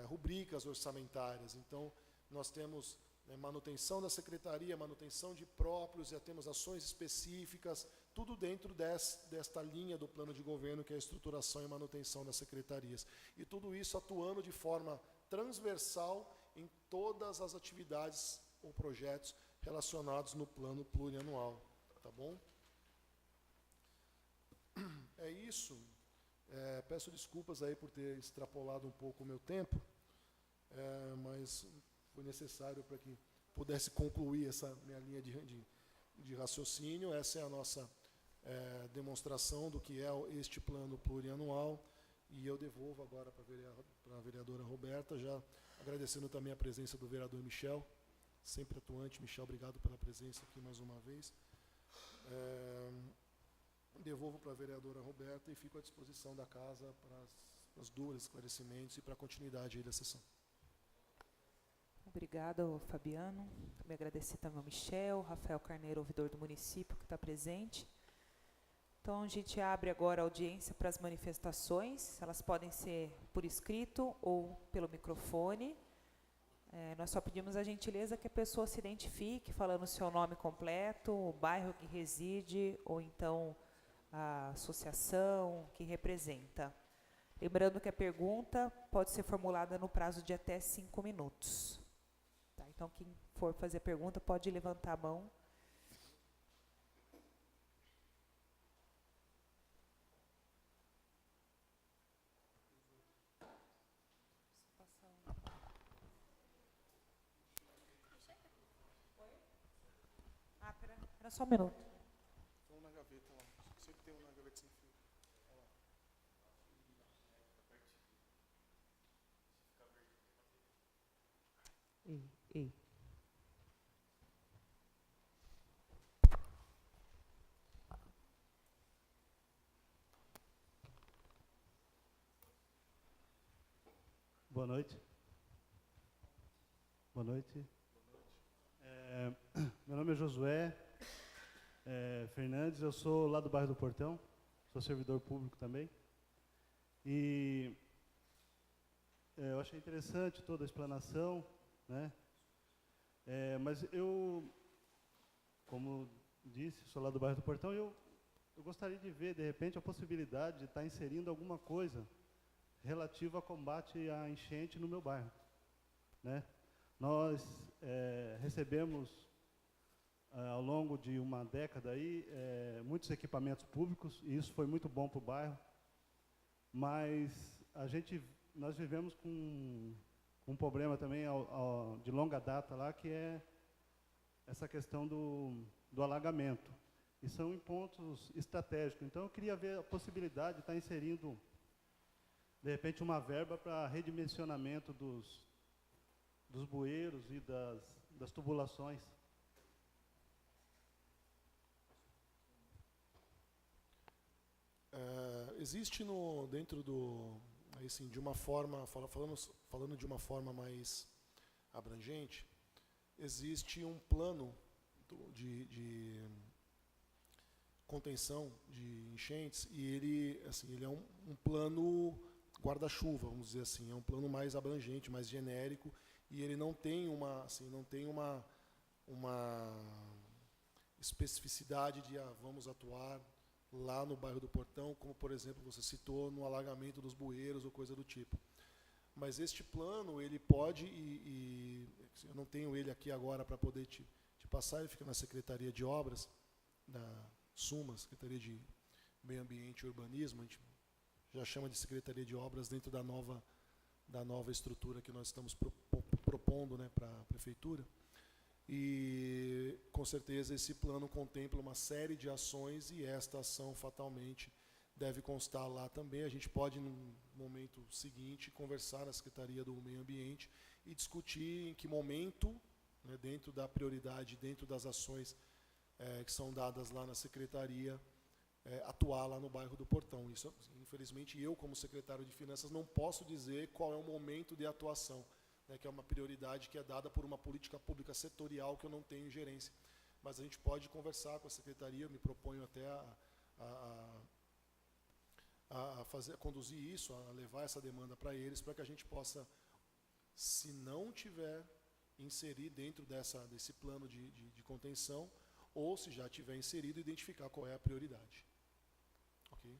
rubricas orçamentárias. Então, nós temos manutenção da secretaria, manutenção de próprios, já temos ações específicas, tudo dentro desta linha do plano de governo, que é a estruturação e manutenção das secretarias. E tudo isso atuando de forma transversal em todas as atividades ou projetos relacionados no plano plurianual. Tá bom? É isso. Peço desculpas aí por ter extrapolado um pouco o meu tempo, mas foi necessário para que pudesse concluir essa minha linha de raciocínio. Essa é a nossa demonstração do que é este plano plurianual, e eu devolvo agora para a vereadora Roberta, já agradecendo também a presença do vereador Michel, sempre atuante. Michel, obrigado pela presença aqui mais uma vez. Devolvo para a vereadora Roberta e fico à disposição da casa para as dúvidas, esclarecimentos e para a continuidade aí da sessão. Obrigada, Fabiano. Me agradecer também ao Michel, Rafael Carneiro, ouvidor do município, que está presente. Então, a gente abre agora a audiência para as manifestações. Elas podem ser por escrito ou pelo microfone. Nós só pedimos a gentileza que a pessoa se identifique, falando o seu nome completo, o bairro que reside, ou então a associação que representa. Lembrando que a pergunta pode ser formulada no prazo de até 5 minutos. Tá, então, quem for fazer pergunta pode levantar a mão. Era só um minuto. Vamos na gaveta lá. Sempre tem um na gaveta sem fio. Ei. Boa noite. Boa noite. Meu nome é Josué Fernandes, eu sou lá do bairro do Portão, sou servidor público também. E eu achei interessante toda a explanação, né? Mas eu, como disse, sou lá do bairro do Portão, eu gostaria de ver, de repente, a possibilidade de estar inserindo alguma coisa relativa ao combate à enchente no meu bairro, né? Nós recebemos, ao longo de uma década, aí, muitos equipamentos públicos, e isso foi muito bom para o bairro, mas nós vivemos com um problema também de longa data lá, que é essa questão do alagamento. E são em pontos estratégicos. Então, eu queria ver a possibilidade de estar inserindo, de repente, uma verba para redimensionamento dos bueiros e das tubulações. Existe dentro do, assim, de uma forma, falando de uma forma mais abrangente, existe um plano de contenção de enchentes, e ele, assim, ele é um plano guarda-chuva, vamos dizer assim, é um plano mais abrangente, mais genérico, e ele não tem uma especificidade de vamos atuar lá no bairro do Portão, como, por exemplo, você citou, no alagamento dos bueiros ou coisa do tipo. Mas este plano, ele pode, eu não tenho ele aqui agora para poder te passar, ele fica na Secretaria de Obras, na SUMA, Secretaria de Meio Ambiente e Urbanismo, a gente já chama de Secretaria de Obras dentro da nova estrutura que nós estamos propondo, né, para a Prefeitura. E, com certeza, esse plano contempla uma série de ações e esta ação, fatalmente, deve constar lá também. A gente pode, no momento seguinte, conversar na Secretaria do Meio Ambiente e discutir em que momento, né, dentro da prioridade, dentro das ações que são dadas lá na Secretaria, atuar lá no bairro do Portão. Isso, infelizmente, eu, como secretário de Finanças, não posso dizer qual é o momento de atuação, né, que é uma prioridade que é dada por uma política pública setorial que eu não tenho gerência. Mas a gente pode conversar com a Secretaria, eu me proponho até a conduzir isso, a levar essa demanda para eles, para que a gente possa, se não tiver, inserir dentro desse plano de contenção, ou se já tiver inserido, identificar qual é a prioridade. Ok?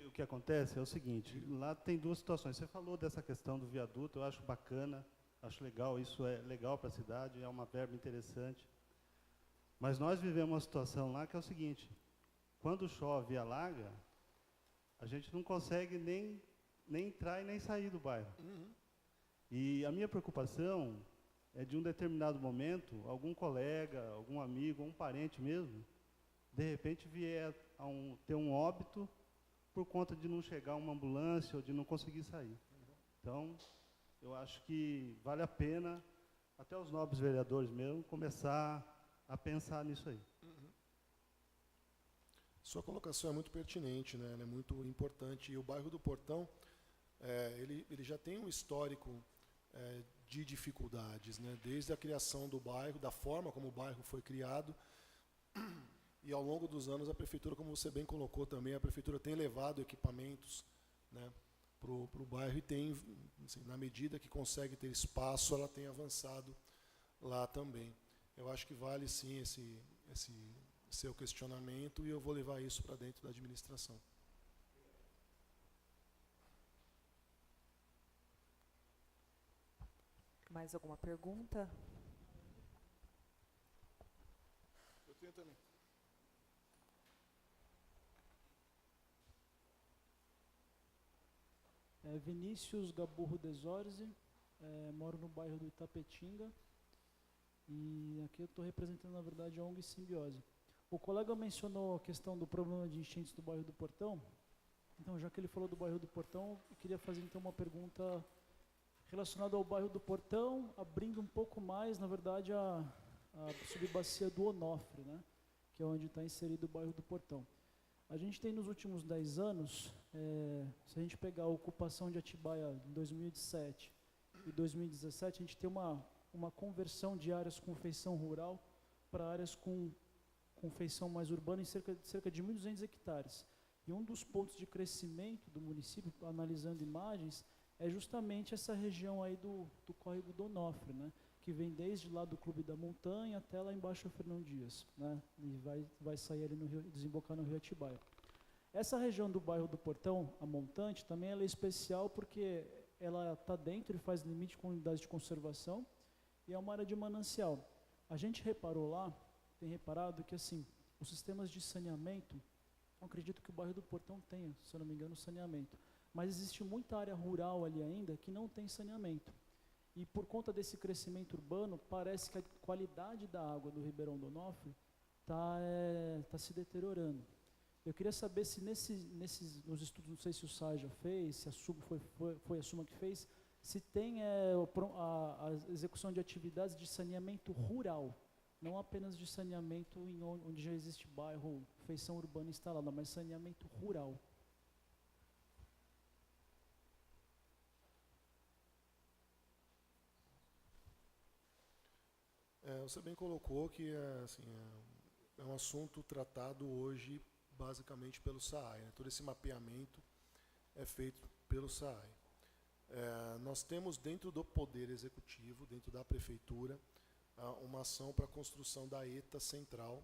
O que acontece é o seguinte, lá tem duas situações. Você falou dessa questão do viaduto, eu acho bacana, acho legal, isso é legal para a cidade, é uma verba interessante. Mas nós vivemos uma situação lá que é o seguinte, quando chove e alaga, a gente não consegue nem entrar e nem sair do bairro. Uhum. E a minha preocupação é de um determinado momento, algum colega, algum amigo, um parente mesmo, de repente vier ter um óbito por conta de não chegar uma ambulância ou de não conseguir sair. Então, eu acho que vale a pena, até os nobres vereadores mesmo, começar a pensar nisso aí. Uhum. Sua colocação é muito pertinente, né? Ela é muito importante. E o bairro do Portão, ele já tem um histórico de dificuldades, né? Desde a criação do bairro, da forma como o bairro foi criado, e ao longo dos anos a Prefeitura, como você bem colocou também, a Prefeitura tem levado equipamentos, né, para o bairro e tem, assim, na medida que consegue ter espaço, ela tem avançado lá também. Eu acho que vale sim esse seu questionamento e eu vou levar isso para dentro da administração. Mais alguma pergunta? Eu tenho também. Vinícius Gaburro Desorze, moro no bairro do Itapetinga e aqui eu estou representando, na verdade, a ONG Simbiose. O colega mencionou a questão do problema de enchentes do bairro do Portão, então, já que ele falou do bairro do Portão, eu queria fazer então uma pergunta relacionada ao bairro do Portão, abrindo um pouco mais, na verdade, a subbacia do Onofre, né, que é onde está inserido o bairro do Portão. A gente tem nos últimos 10 anos, se a gente pegar a ocupação de Atibaia em 2007 e 2017, a gente tem uma conversão de áreas com feição rural para áreas com feição mais urbana em cerca de 1.200 hectares. E um dos pontos de crescimento do município, analisando imagens, é justamente essa região aí do córrego do Onofre, né, que vem desde lá do Clube da Montanha até lá embaixo a Fernão Dias, né, e vai sair ali no rio, desembocar no rio Atibaia. Essa região do bairro do Portão, a montante, também ela é especial porque ela está dentro e faz limite com unidades de conservação e é uma área de manancial. A gente reparou lá, tem reparado que assim, os sistemas de saneamento, eu acredito que o bairro do Portão tenha, se eu não me engano, saneamento, mas existe muita área rural ali ainda que não tem saneamento. E por conta desse crescimento urbano, parece que a qualidade da água do Ribeirão do Onofre tá se deteriorando. Eu queria saber se nos estudos, não sei se o SAI já fez, se a SUB foi a SUMA que fez, se tem a execução de atividades de saneamento rural, não apenas de saneamento onde já existe bairro, feição urbana instalada, mas saneamento rural. Você bem colocou que é um assunto tratado hoje basicamente pelo SAAI, né? Todo esse mapeamento é feito pelo SAAI. Nós temos dentro do Poder Executivo, dentro da Prefeitura, uma ação para a construção da ETA Central.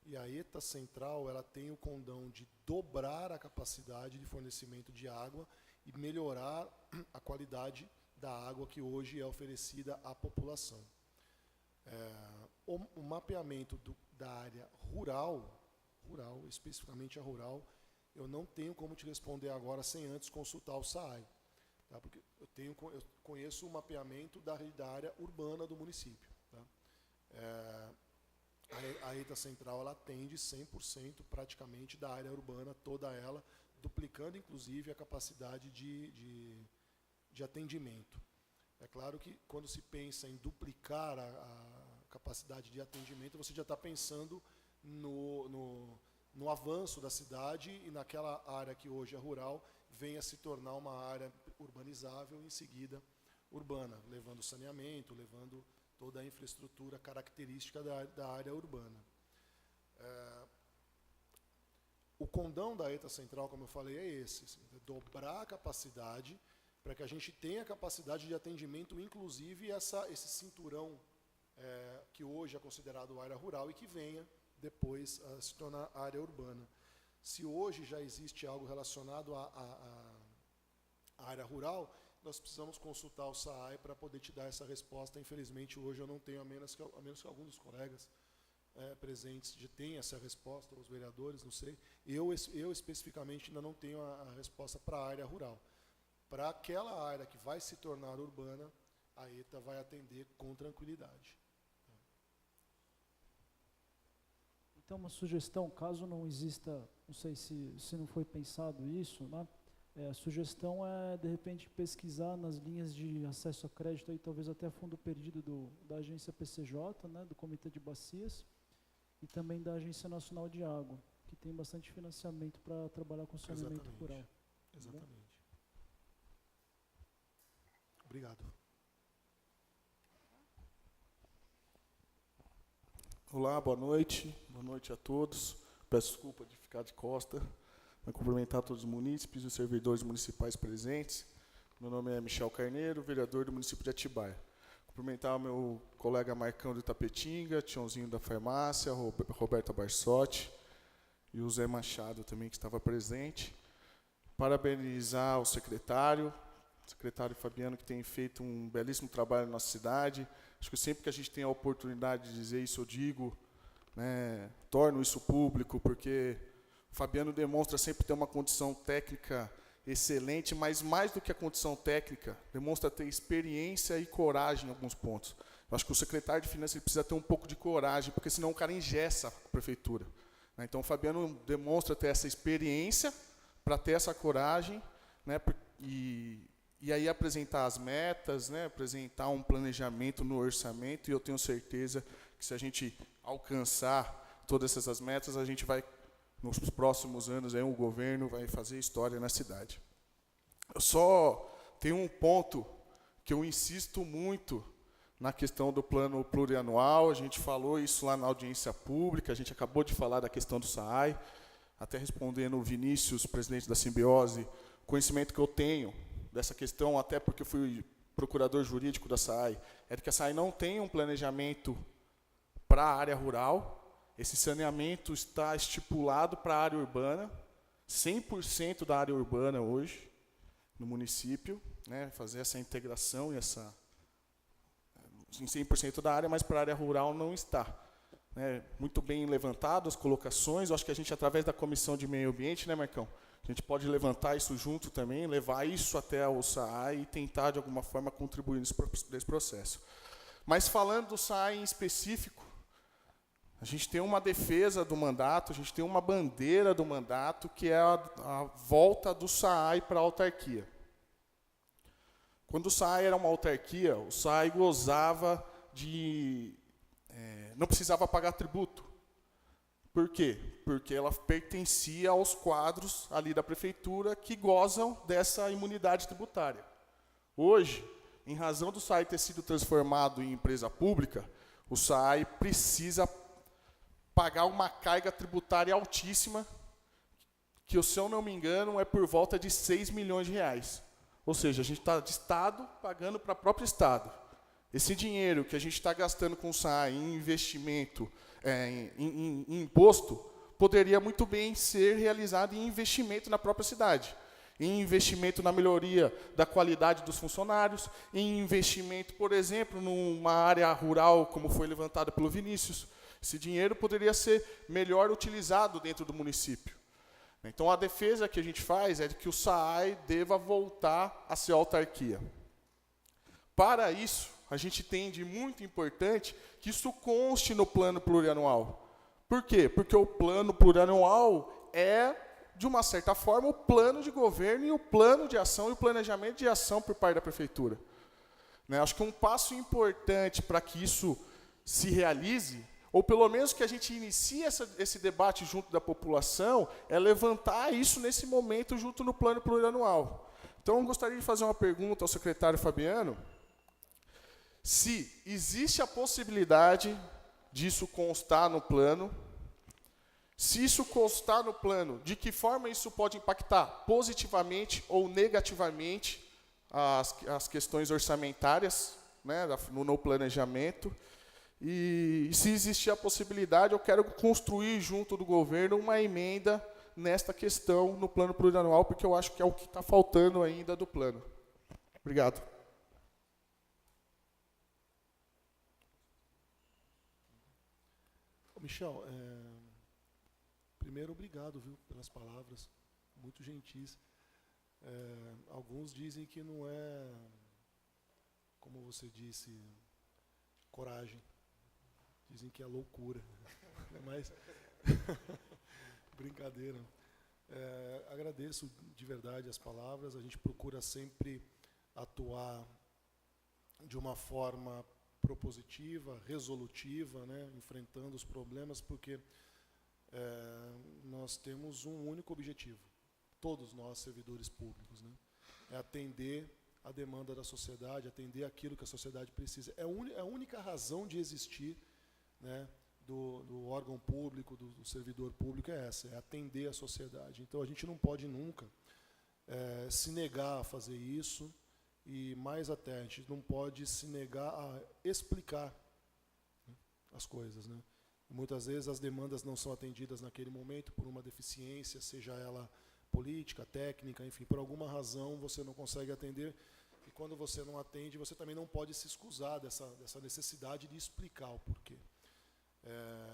E a ETA Central ela tem o condão de dobrar a capacidade de fornecimento de água e melhorar a qualidade da água que hoje é oferecida à população. O mapeamento da área rural, especificamente a rural, eu não tenho como te responder agora sem antes consultar o SAAI. Tá? Porque eu conheço o mapeamento da área urbana do município. Tá? A ETA Central ela atende 100% praticamente da área urbana, toda ela, duplicando inclusive a capacidade de atendimento. É claro que quando se pensa em duplicar a capacidade de atendimento, você já está pensando no avanço da cidade e naquela área que hoje é rural, venha se tornar uma área urbanizável e em seguida urbana, levando saneamento, levando toda a infraestrutura característica da área urbana. O condão da ETA Central, como eu falei, é esse, assim, dobrar a capacidade para que a gente tenha capacidade de atendimento, inclusive esse cinturão que hoje é considerado área rural e que venha depois a se tornar área urbana. Se hoje já existe algo relacionado à área rural, nós precisamos consultar o SAAI para poder te dar essa resposta. Infelizmente, hoje eu não tenho, a menos que alguns dos colegas presentes tenham essa resposta, os vereadores, não sei. Eu especificamente ainda não tenho a resposta para a área rural. Para aquela área que vai se tornar urbana, a ETA vai atender com tranquilidade. Então, uma sugestão, caso não exista, não sei se não foi pensado isso, né? A sugestão é, de repente, pesquisar nas linhas de acesso a crédito, aí, talvez até fundo perdido da agência PCJ, né, do Comitê de Bacias, e também da Agência Nacional de Água, que tem bastante financiamento para trabalhar com saneamento rural. Exatamente. Obrigado. Olá, boa noite a todos. Peço desculpa de ficar de costa. Vou cumprimentar todos os munícipes e os servidores municipais presentes. Meu nome é Michel Carneiro, vereador do município de Atibaia. Cumprimentar o meu colega Marcão do Itapetinga, Tiãozinho da Farmácia, Roberta Barsotti e o Zé Machado também, que estava presente. Parabenizar o secretário Fabiano, que tem feito um belíssimo trabalho na nossa cidade. Acho que sempre que a gente tem a oportunidade de dizer isso, eu digo, né, torno isso público, porque o Fabiano demonstra sempre ter uma condição técnica excelente, mas mais do que a condição técnica, demonstra ter experiência e coragem em alguns pontos. Eu acho que o secretário de Finanças ele precisa ter um pouco de coragem, porque senão o cara engessa a prefeitura. Então o Fabiano demonstra ter essa experiência para ter essa coragem, né, e aí apresentar as metas, né, apresentar um planejamento no orçamento, e eu tenho certeza que se a gente alcançar todas essas metas, a gente vai, nos próximos anos, aí, o governo vai fazer história na cidade. Eu só tenho um ponto que eu insisto muito na questão do plano plurianual. A gente falou isso lá na audiência pública, a gente acabou de falar da questão do SAAI, até respondendo o Vinícius, presidente da Simbiose, conhecimento que eu tenho dessa questão, até porque eu fui procurador jurídico da SAAI, é que a SAAI não tem um planejamento para a área rural. Esse saneamento está estipulado para a área urbana, 100% da área urbana hoje, no município, né, fazer essa integração e em 100% da área, mas para a área rural não está. Muito bem levantado as colocações. Eu acho que a gente, através da Comissão de Meio Ambiente, né, Marcão, a gente pode levantar isso junto também, levar isso até o SAAI e tentar, de alguma forma, contribuir nesse processo. Mas, falando do SAAI em específico, a gente tem uma defesa do mandato, a gente tem uma bandeira do mandato, que é a volta do SAAI para a autarquia. Quando o SAAI era uma autarquia, o SAAI gozava de... não precisava pagar tributo. Por quê? Porque ela pertencia aos quadros ali da prefeitura que gozam dessa imunidade tributária. Hoje, em razão do SAAI ter sido transformado em empresa pública, O SAAI precisa pagar uma carga tributária altíssima, que, se eu não me engano, é por volta de 6 milhões de reais. Ou seja, a gente está de Estado pagando para o próprio Estado. Esse dinheiro que a gente está gastando com o SAAI em investimento, em imposto, poderia muito bem ser realizado em investimento na própria cidade. Em investimento na melhoria da qualidade dos funcionários, em investimento, por exemplo, numa área rural, como foi levantado pelo Vinícius. Esse dinheiro poderia ser melhor utilizado dentro do município. Então, a defesa que a gente faz é de que o SAAI deva voltar a ser autarquia. Para isso, a gente entende muito importante que isso conste no plano plurianual. Por quê? Porque o plano plurianual é, de uma certa forma, o plano de governo e o plano de ação e o planejamento de ação por parte da prefeitura. Né? Acho que um passo importante para que isso se realize, ou pelo menos que a gente inicie esse debate junto da população, é levantar isso nesse momento junto no plano plurianual. Então, eu gostaria de fazer uma pergunta ao secretário Fabiano, se existe a possibilidade disso constar no plano. Se isso constar no plano, de que forma isso pode impactar positivamente ou negativamente as questões orçamentárias, né, no planejamento. E se existir a possibilidade, eu quero construir junto do governo uma emenda nesta questão no plano plurianual, porque eu acho que é o que está faltando ainda do plano. Obrigado. Michel, primeiro, obrigado, viu, pelas palavras, muito gentis. Alguns dizem que não é, como você disse, coragem. Dizem que é loucura. Mas, brincadeira. Agradeço de verdade as palavras. A gente procura sempre atuar de uma forma propositiva, resolutiva, né, enfrentando os problemas, porque nós temos um único objetivo, todos nós, servidores públicos, né, é atender a demanda da sociedade, atender aquilo que a sociedade precisa. É a única razão de existir, né, do órgão público, do servidor público, é essa, é atender a sociedade. Então, a gente não pode nunca se negar a fazer isso, e mais até, a gente não pode se negar a explicar, né, as coisas, né? Muitas vezes as demandas não são atendidas naquele momento por uma deficiência, seja ela política, técnica, enfim, por alguma razão você não consegue atender, e quando você não atende, você também não pode se excusar dessa necessidade de explicar o porquê.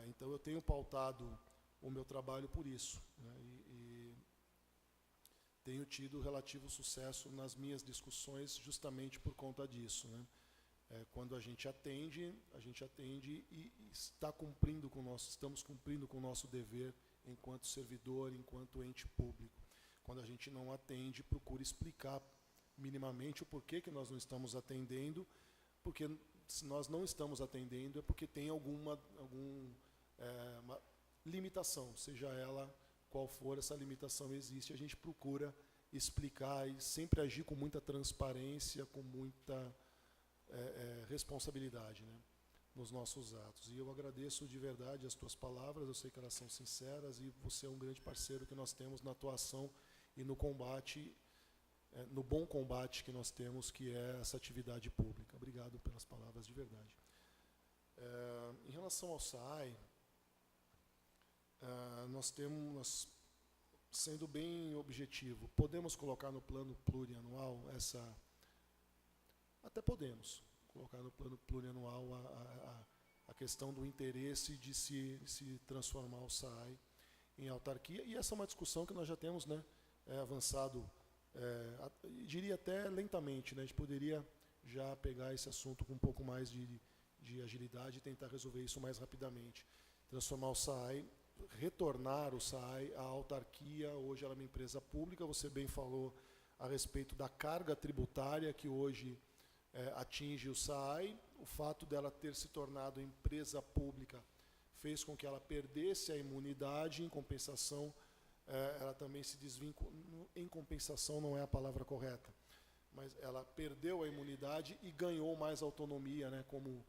Então, eu tenho pautado o meu trabalho por isso, né, e tenho tido relativo sucesso nas minhas discussões justamente por conta disso, né. Quando a gente atende e estamos cumprindo com o nosso dever enquanto servidor, enquanto ente público. Quando a gente não atende, procura explicar minimamente o porquê que nós não estamos atendendo, porque se nós não estamos atendendo é porque tem alguma limitação, seja ela qual for, essa limitação existe, a gente procura explicar e sempre agir com muita transparência, com muita responsabilidade, né, nos nossos atos. E eu agradeço de verdade as tuas palavras, eu sei que elas são sinceras, e você é um grande parceiro que nós temos na atuação e no combate, no bom combate que nós temos, que é essa atividade pública. Obrigado pelas palavras, de verdade. Em relação ao SAAI, nós, sendo bem objetivo, podemos colocar no plano plurianual até podemos colocar no plano plurianual a questão do interesse de se transformar o SAAI em autarquia, e essa é uma discussão que nós já temos, né, avançado, diria até lentamente, né, a gente poderia já pegar esse assunto com um pouco mais de agilidade e tentar resolver isso mais rapidamente. Transformar o SAAI, retornar o SAAI à autarquia. Hoje ela é uma empresa pública, você bem falou a respeito da carga tributária que hoje atinge o SAAI. O fato dela ter se tornado empresa pública fez com que ela perdesse a imunidade. Em compensação, ela também se desvinculou. Em compensação não é a palavra correta, mas ela perdeu a imunidade e ganhou mais autonomia, né, como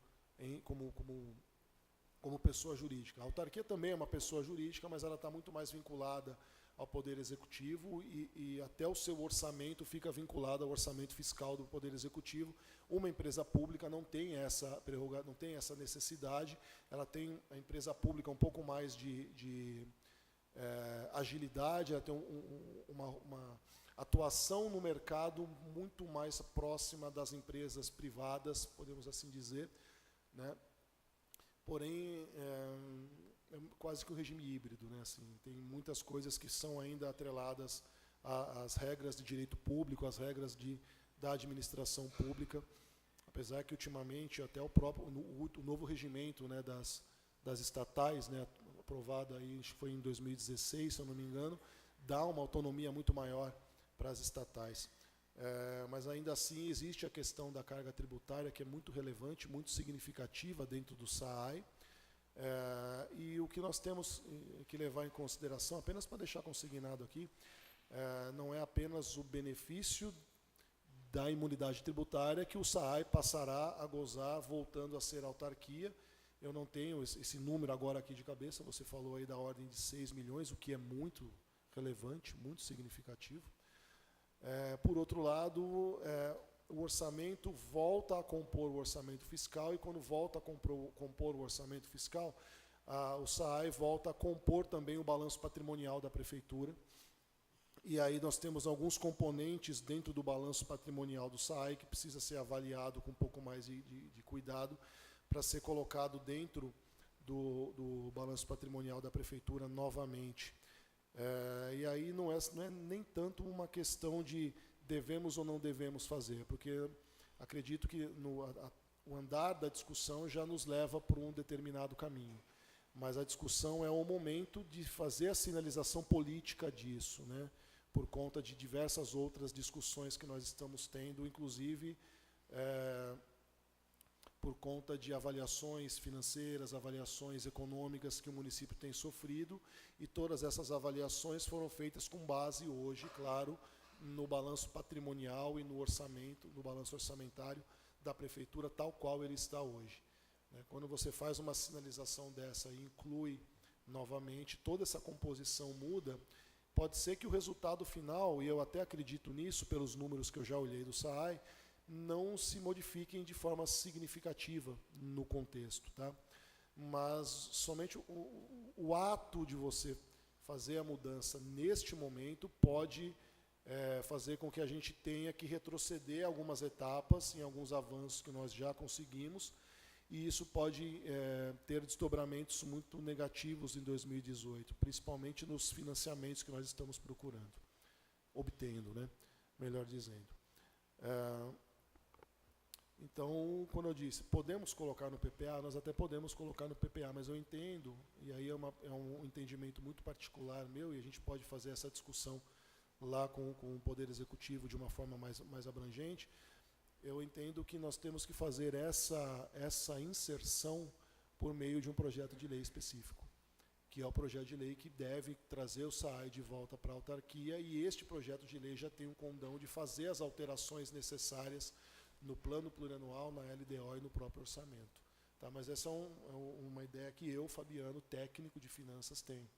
como pessoa jurídica. A autarquia também é uma pessoa jurídica, mas ela está muito mais vinculada ao Poder Executivo e até o seu orçamento fica vinculado ao orçamento fiscal do Poder Executivo. Uma empresa pública não tem essa prerrogativa, não tem essa necessidade. Ela tem, a empresa pública, um pouco mais de agilidade, ela tem uma atuação no mercado muito mais próxima das empresas privadas, podemos assim dizer, né? Porém, é quase que um regime híbrido, né? Assim, tem muitas coisas que são ainda atreladas às regras de direito público, às regras da administração pública, apesar que ultimamente até o novo regimento, né, das estatais, né, aprovado aí, acho que foi em 2016, se eu não me engano, dá uma autonomia muito maior para as estatais. Mas ainda assim existe a questão da carga tributária, que é muito relevante, muito significativa dentro do SAAI. E o que nós temos que levar em consideração, apenas para deixar consignado aqui, não é apenas o benefício da imunidade tributária que o SAAI passará a gozar voltando a ser autarquia. Eu não tenho esse número agora aqui de cabeça, você falou aí da ordem de 6 milhões, o que é muito relevante, muito significativo. Por outro lado, o orçamento volta a compor o orçamento fiscal, e quando volta a compor o orçamento fiscal, o SAAI volta a compor também o balanço patrimonial da Prefeitura. E aí nós temos alguns componentes dentro do balanço patrimonial do SAAI que precisa ser avaliado com um pouco mais de cuidado para ser colocado dentro do balanço patrimonial da Prefeitura novamente. E aí não é nem tanto uma questão de devemos ou não devemos fazer, porque acredito que o andar da discussão já nos leva por um determinado caminho. Mas a discussão é o momento de fazer a sinalização política disso, né? Por conta de diversas outras discussões que nós estamos tendo, inclusive por conta de avaliações financeiras, avaliações econômicas que o município tem sofrido, e todas essas avaliações foram feitas com base hoje, claro, no balanço patrimonial e no orçamento, no balanço orçamentário da Prefeitura, tal qual ele está hoje. Quando você faz uma sinalização dessa e inclui novamente, toda essa composição muda, pode ser que o resultado final, e eu até acredito nisso, pelos números que eu já olhei do SAAI, não se modifiquem de forma significativa no contexto, tá? Mas somente o ato de você fazer a mudança neste momento pode fazer com que a gente tenha que retroceder algumas etapas em alguns avanços que nós já conseguimos, e isso pode ter desdobramentos muito negativos em 2018, principalmente nos financiamentos que nós estamos obtendo, né? Melhor dizendo. Então, quando eu disse, podemos colocar no PPA, nós até podemos colocar no PPA, mas eu entendo, e aí é um entendimento muito particular meu, e a gente pode fazer essa discussão lá com o Poder Executivo de uma forma mais abrangente. Eu entendo que nós temos que fazer essa inserção por meio de um projeto de lei específico, que é o projeto de lei que deve trazer o SAAI de volta para a autarquia, e este projeto de lei já tem um condão de fazer as alterações necessárias no plano plurianual, na LDO e no próprio orçamento. Tá? Mas essa é uma ideia que eu, Fabiano, técnico de finanças, tenho.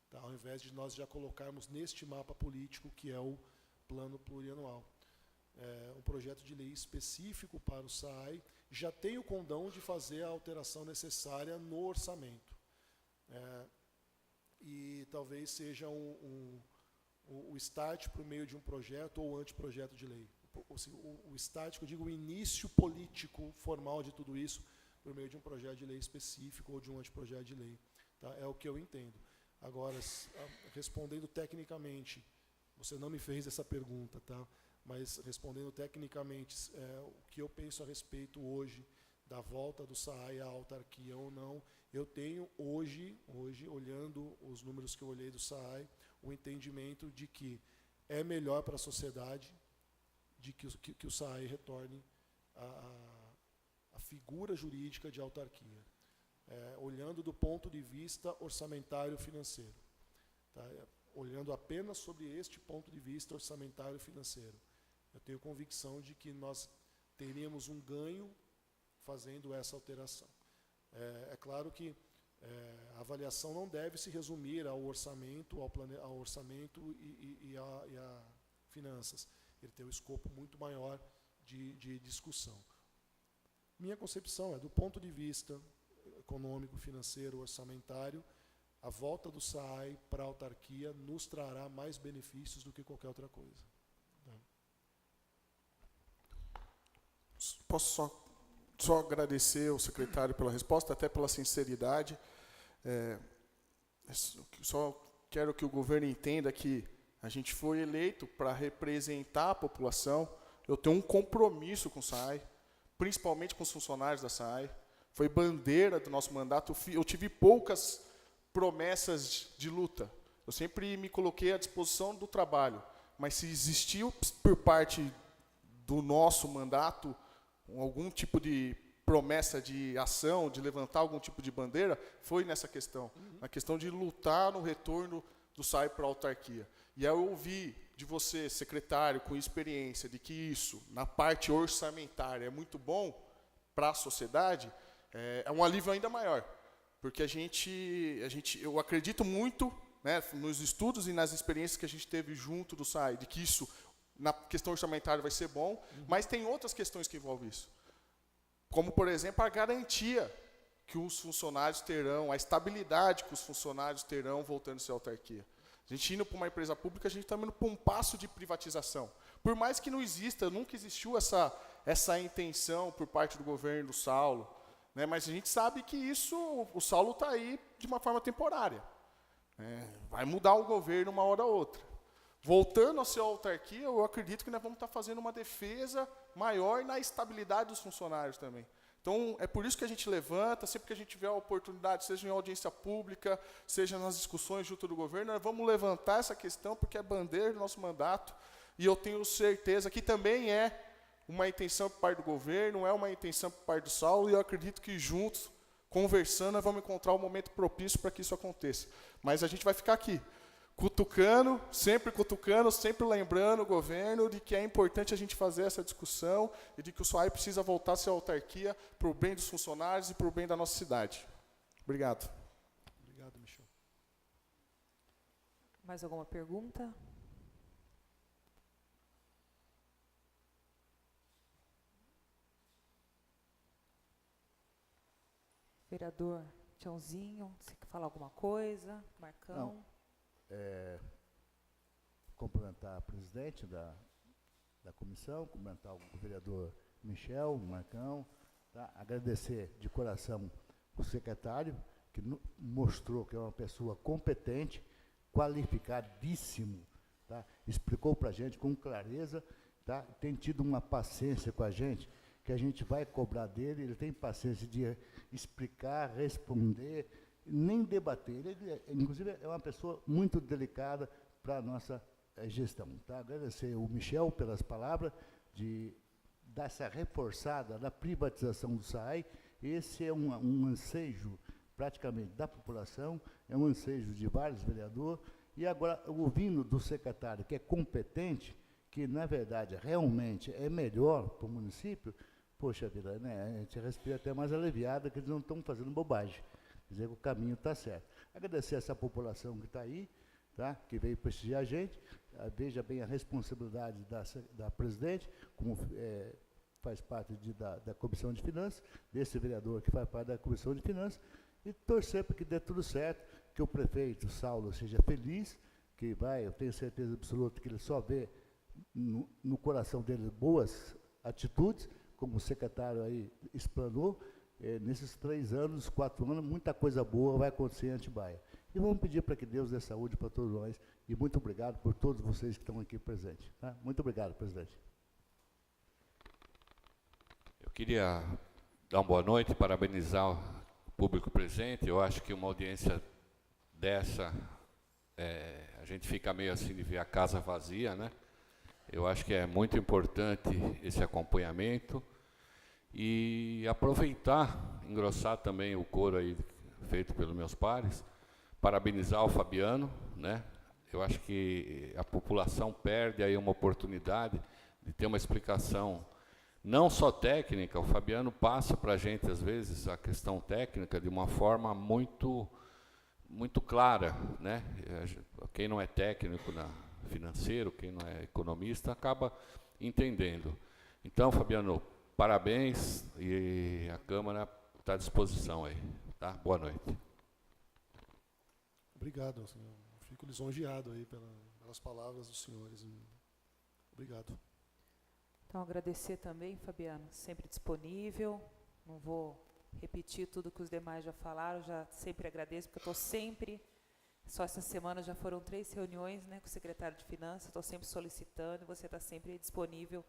Tá? Ao invés de nós já colocarmos neste mapa político, que é o plano plurianual. Um projeto de lei específico para o SAAI já tem o condão de fazer a alteração necessária no orçamento. E talvez seja o start por meio de um projeto ou anteprojeto de lei. O start, eu digo, o início político formal de tudo isso, por meio de um projeto de lei específico ou de um anteprojeto de lei. Tá? É o que eu entendo. Agora, respondendo tecnicamente, você não me fez essa pergunta, tá? Mas respondendo tecnicamente, o que eu penso a respeito hoje da volta do SAAI à autarquia ou não, eu tenho hoje, olhando os números que eu olhei do SAAI, o entendimento de que é melhor para a sociedade de que o SAAI retorne a figura jurídica de autarquia, olhando do ponto de vista orçamentário financeiro. Tá? Olhando apenas sobre este ponto de vista orçamentário financeiro. Eu tenho convicção de que nós teríamos um ganho fazendo essa alteração. É claro que a avaliação não deve se resumir ao orçamento, ao orçamento e a finanças. Ele tem um escopo muito maior de discussão. Minha concepção é, do ponto de vista econômico, financeiro, orçamentário, a volta do SAAI para a autarquia nos trará mais benefícios do que qualquer outra coisa. Posso só agradecer ao secretário pela resposta, até pela sinceridade. Só quero que o governo entenda que a gente foi eleito para representar a população. Eu tenho um compromisso com o SAAI, principalmente com os funcionários da SAAI. Foi bandeira do nosso mandato. Eu tive poucas promessas de luta. Eu sempre me coloquei à disposição do trabalho. Mas se existiu por parte do nosso mandato algum tipo de promessa de ação, de levantar algum tipo de bandeira, foi nessa questão. Na questão de lutar no retorno do SAAI para a autarquia. E aí eu ouvi de você, secretário, com experiência, de que isso, na parte orçamentária, é muito bom para a sociedade, é um alívio ainda maior. Porque eu acredito muito, né, nos estudos e nas experiências que a gente teve junto do SAAI, de que isso, na questão orçamentária, vai ser bom, mas tem outras questões que envolvem isso. Como, por exemplo, a garantia que os funcionários terão, a estabilidade que os funcionários terão voltando a ser autarquia. A gente indo para uma empresa pública, a gente está indo para um passo de privatização. Por mais que não exista, nunca existiu essa intenção por parte do governo do Saulo, né, mas a gente sabe que isso, o Saulo está aí de uma forma temporária. Vai mudar o governo uma hora ou outra. Voltando a ser autarquia, eu acredito que nós vamos estar fazendo uma defesa maior na estabilidade dos funcionários também. Então, é por isso que a gente levanta, sempre que a gente tiver a oportunidade, seja em audiência pública, seja nas discussões junto do governo, nós vamos levantar essa questão, porque é bandeira do nosso mandato, e eu tenho certeza que também é uma intenção por parte do governo, é uma intenção por parte do Saulo, e eu acredito que juntos, conversando, nós vamos encontrar um momento propício para que isso aconteça. Mas a gente vai ficar aqui, cutucando, sempre lembrando o governo de que é importante a gente fazer essa discussão e de que o SAAI precisa voltar a ser autarquia para o bem dos funcionários e para o bem da nossa cidade. Obrigado. Obrigado, Michel. Mais alguma pergunta? Vereador Tiãozinho, você quer falar alguma coisa? Marcão? Não. Cumprimentar a presidente da comissão, cumprimentar o vereador Michel, o Marcão, tá? Agradecer de coração o secretário, que mostrou que é uma pessoa competente, qualificadíssimo, tá? Explicou para a gente com clareza, tá? Tem tido uma paciência com a gente, que a gente vai cobrar dele, ele tem paciência de explicar, responder, nem debater. Ele, inclusive, é uma pessoa muito delicada para a nossa gestão. Tá? Agradecer o Michel pelas palavras, de dar essa reforçada na privatização do SAAI. Esse é um ansejo, praticamente, da população, é um ansejo de vários vereadores. E agora, ouvindo do secretário, que é competente, que, na verdade, realmente é melhor para o município, poxa vida, né? A gente respira até mais aliviado, que eles não estão fazendo bobagem. Quer dizer que o caminho está certo. Agradecer a essa população que está aí, tá? Que veio prestigiar a gente. Veja bem a responsabilidade da presidente, como faz parte da Comissão de Finanças, desse vereador que faz parte da Comissão de Finanças, e torcer para que dê tudo certo, que o prefeito Saulo seja feliz, que vai, eu tenho certeza absoluta que ele só vê no coração dele boas atitudes, como o secretário aí explanou. Nesses 3 anos, 4 anos, muita coisa boa vai acontecer em Atibaia. E vamos pedir para que Deus dê saúde para todos nós. E muito obrigado por todos vocês que estão aqui presentes. Tá? Muito obrigado, presidente. Eu queria dar uma boa noite, parabenizar o público presente. Eu acho que uma audiência dessa, a gente fica meio assim de ver a casa vazia, né? Eu acho que é muito importante esse acompanhamento. E aproveitar, engrossar também o coro aí feito pelos meus pares, parabenizar o Fabiano, né? Eu acho que a população perde aí uma oportunidade de ter uma explicação não só técnica, o Fabiano passa para a gente, às vezes, a questão técnica de uma forma muito clara, né? Quem não é técnico financeiro, quem não é economista, acaba entendendo. Então, Fabiano, parabéns, e a Câmara está à disposição aí. Tá? Boa noite. Obrigado. Assim, eu fico lisonjeado aí pelas palavras dos senhores. Obrigado. Então, agradecer também, Fabiano, sempre disponível. Não vou repetir tudo que os demais já falaram, já sempre agradeço, porque eu estou sempre, só essa semana já foram 3 reuniões, né, com o secretário de Finanças, estou sempre solicitando, e você está sempre disponível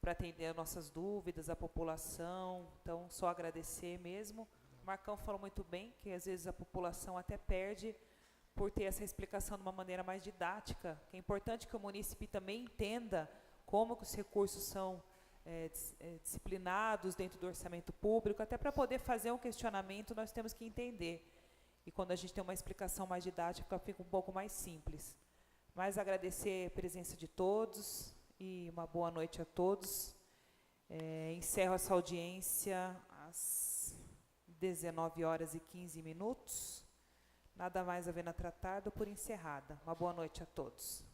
para atender as nossas dúvidas, a população. Então, só agradecer mesmo. O Marcão falou muito bem, que às vezes a população até perde por ter essa explicação de uma maneira mais didática, que é importante que o munícipe também entenda como que os recursos são disciplinados dentro do orçamento público, até para poder fazer um questionamento nós temos que entender. E quando a gente tem uma explicação mais didática, fica um pouco mais simples. Mas agradecer a presença de todos e uma boa noite a todos. Encerro essa audiência às 19h15. Nada mais havendo a tratar, dou por encerrada. Uma boa noite a todos.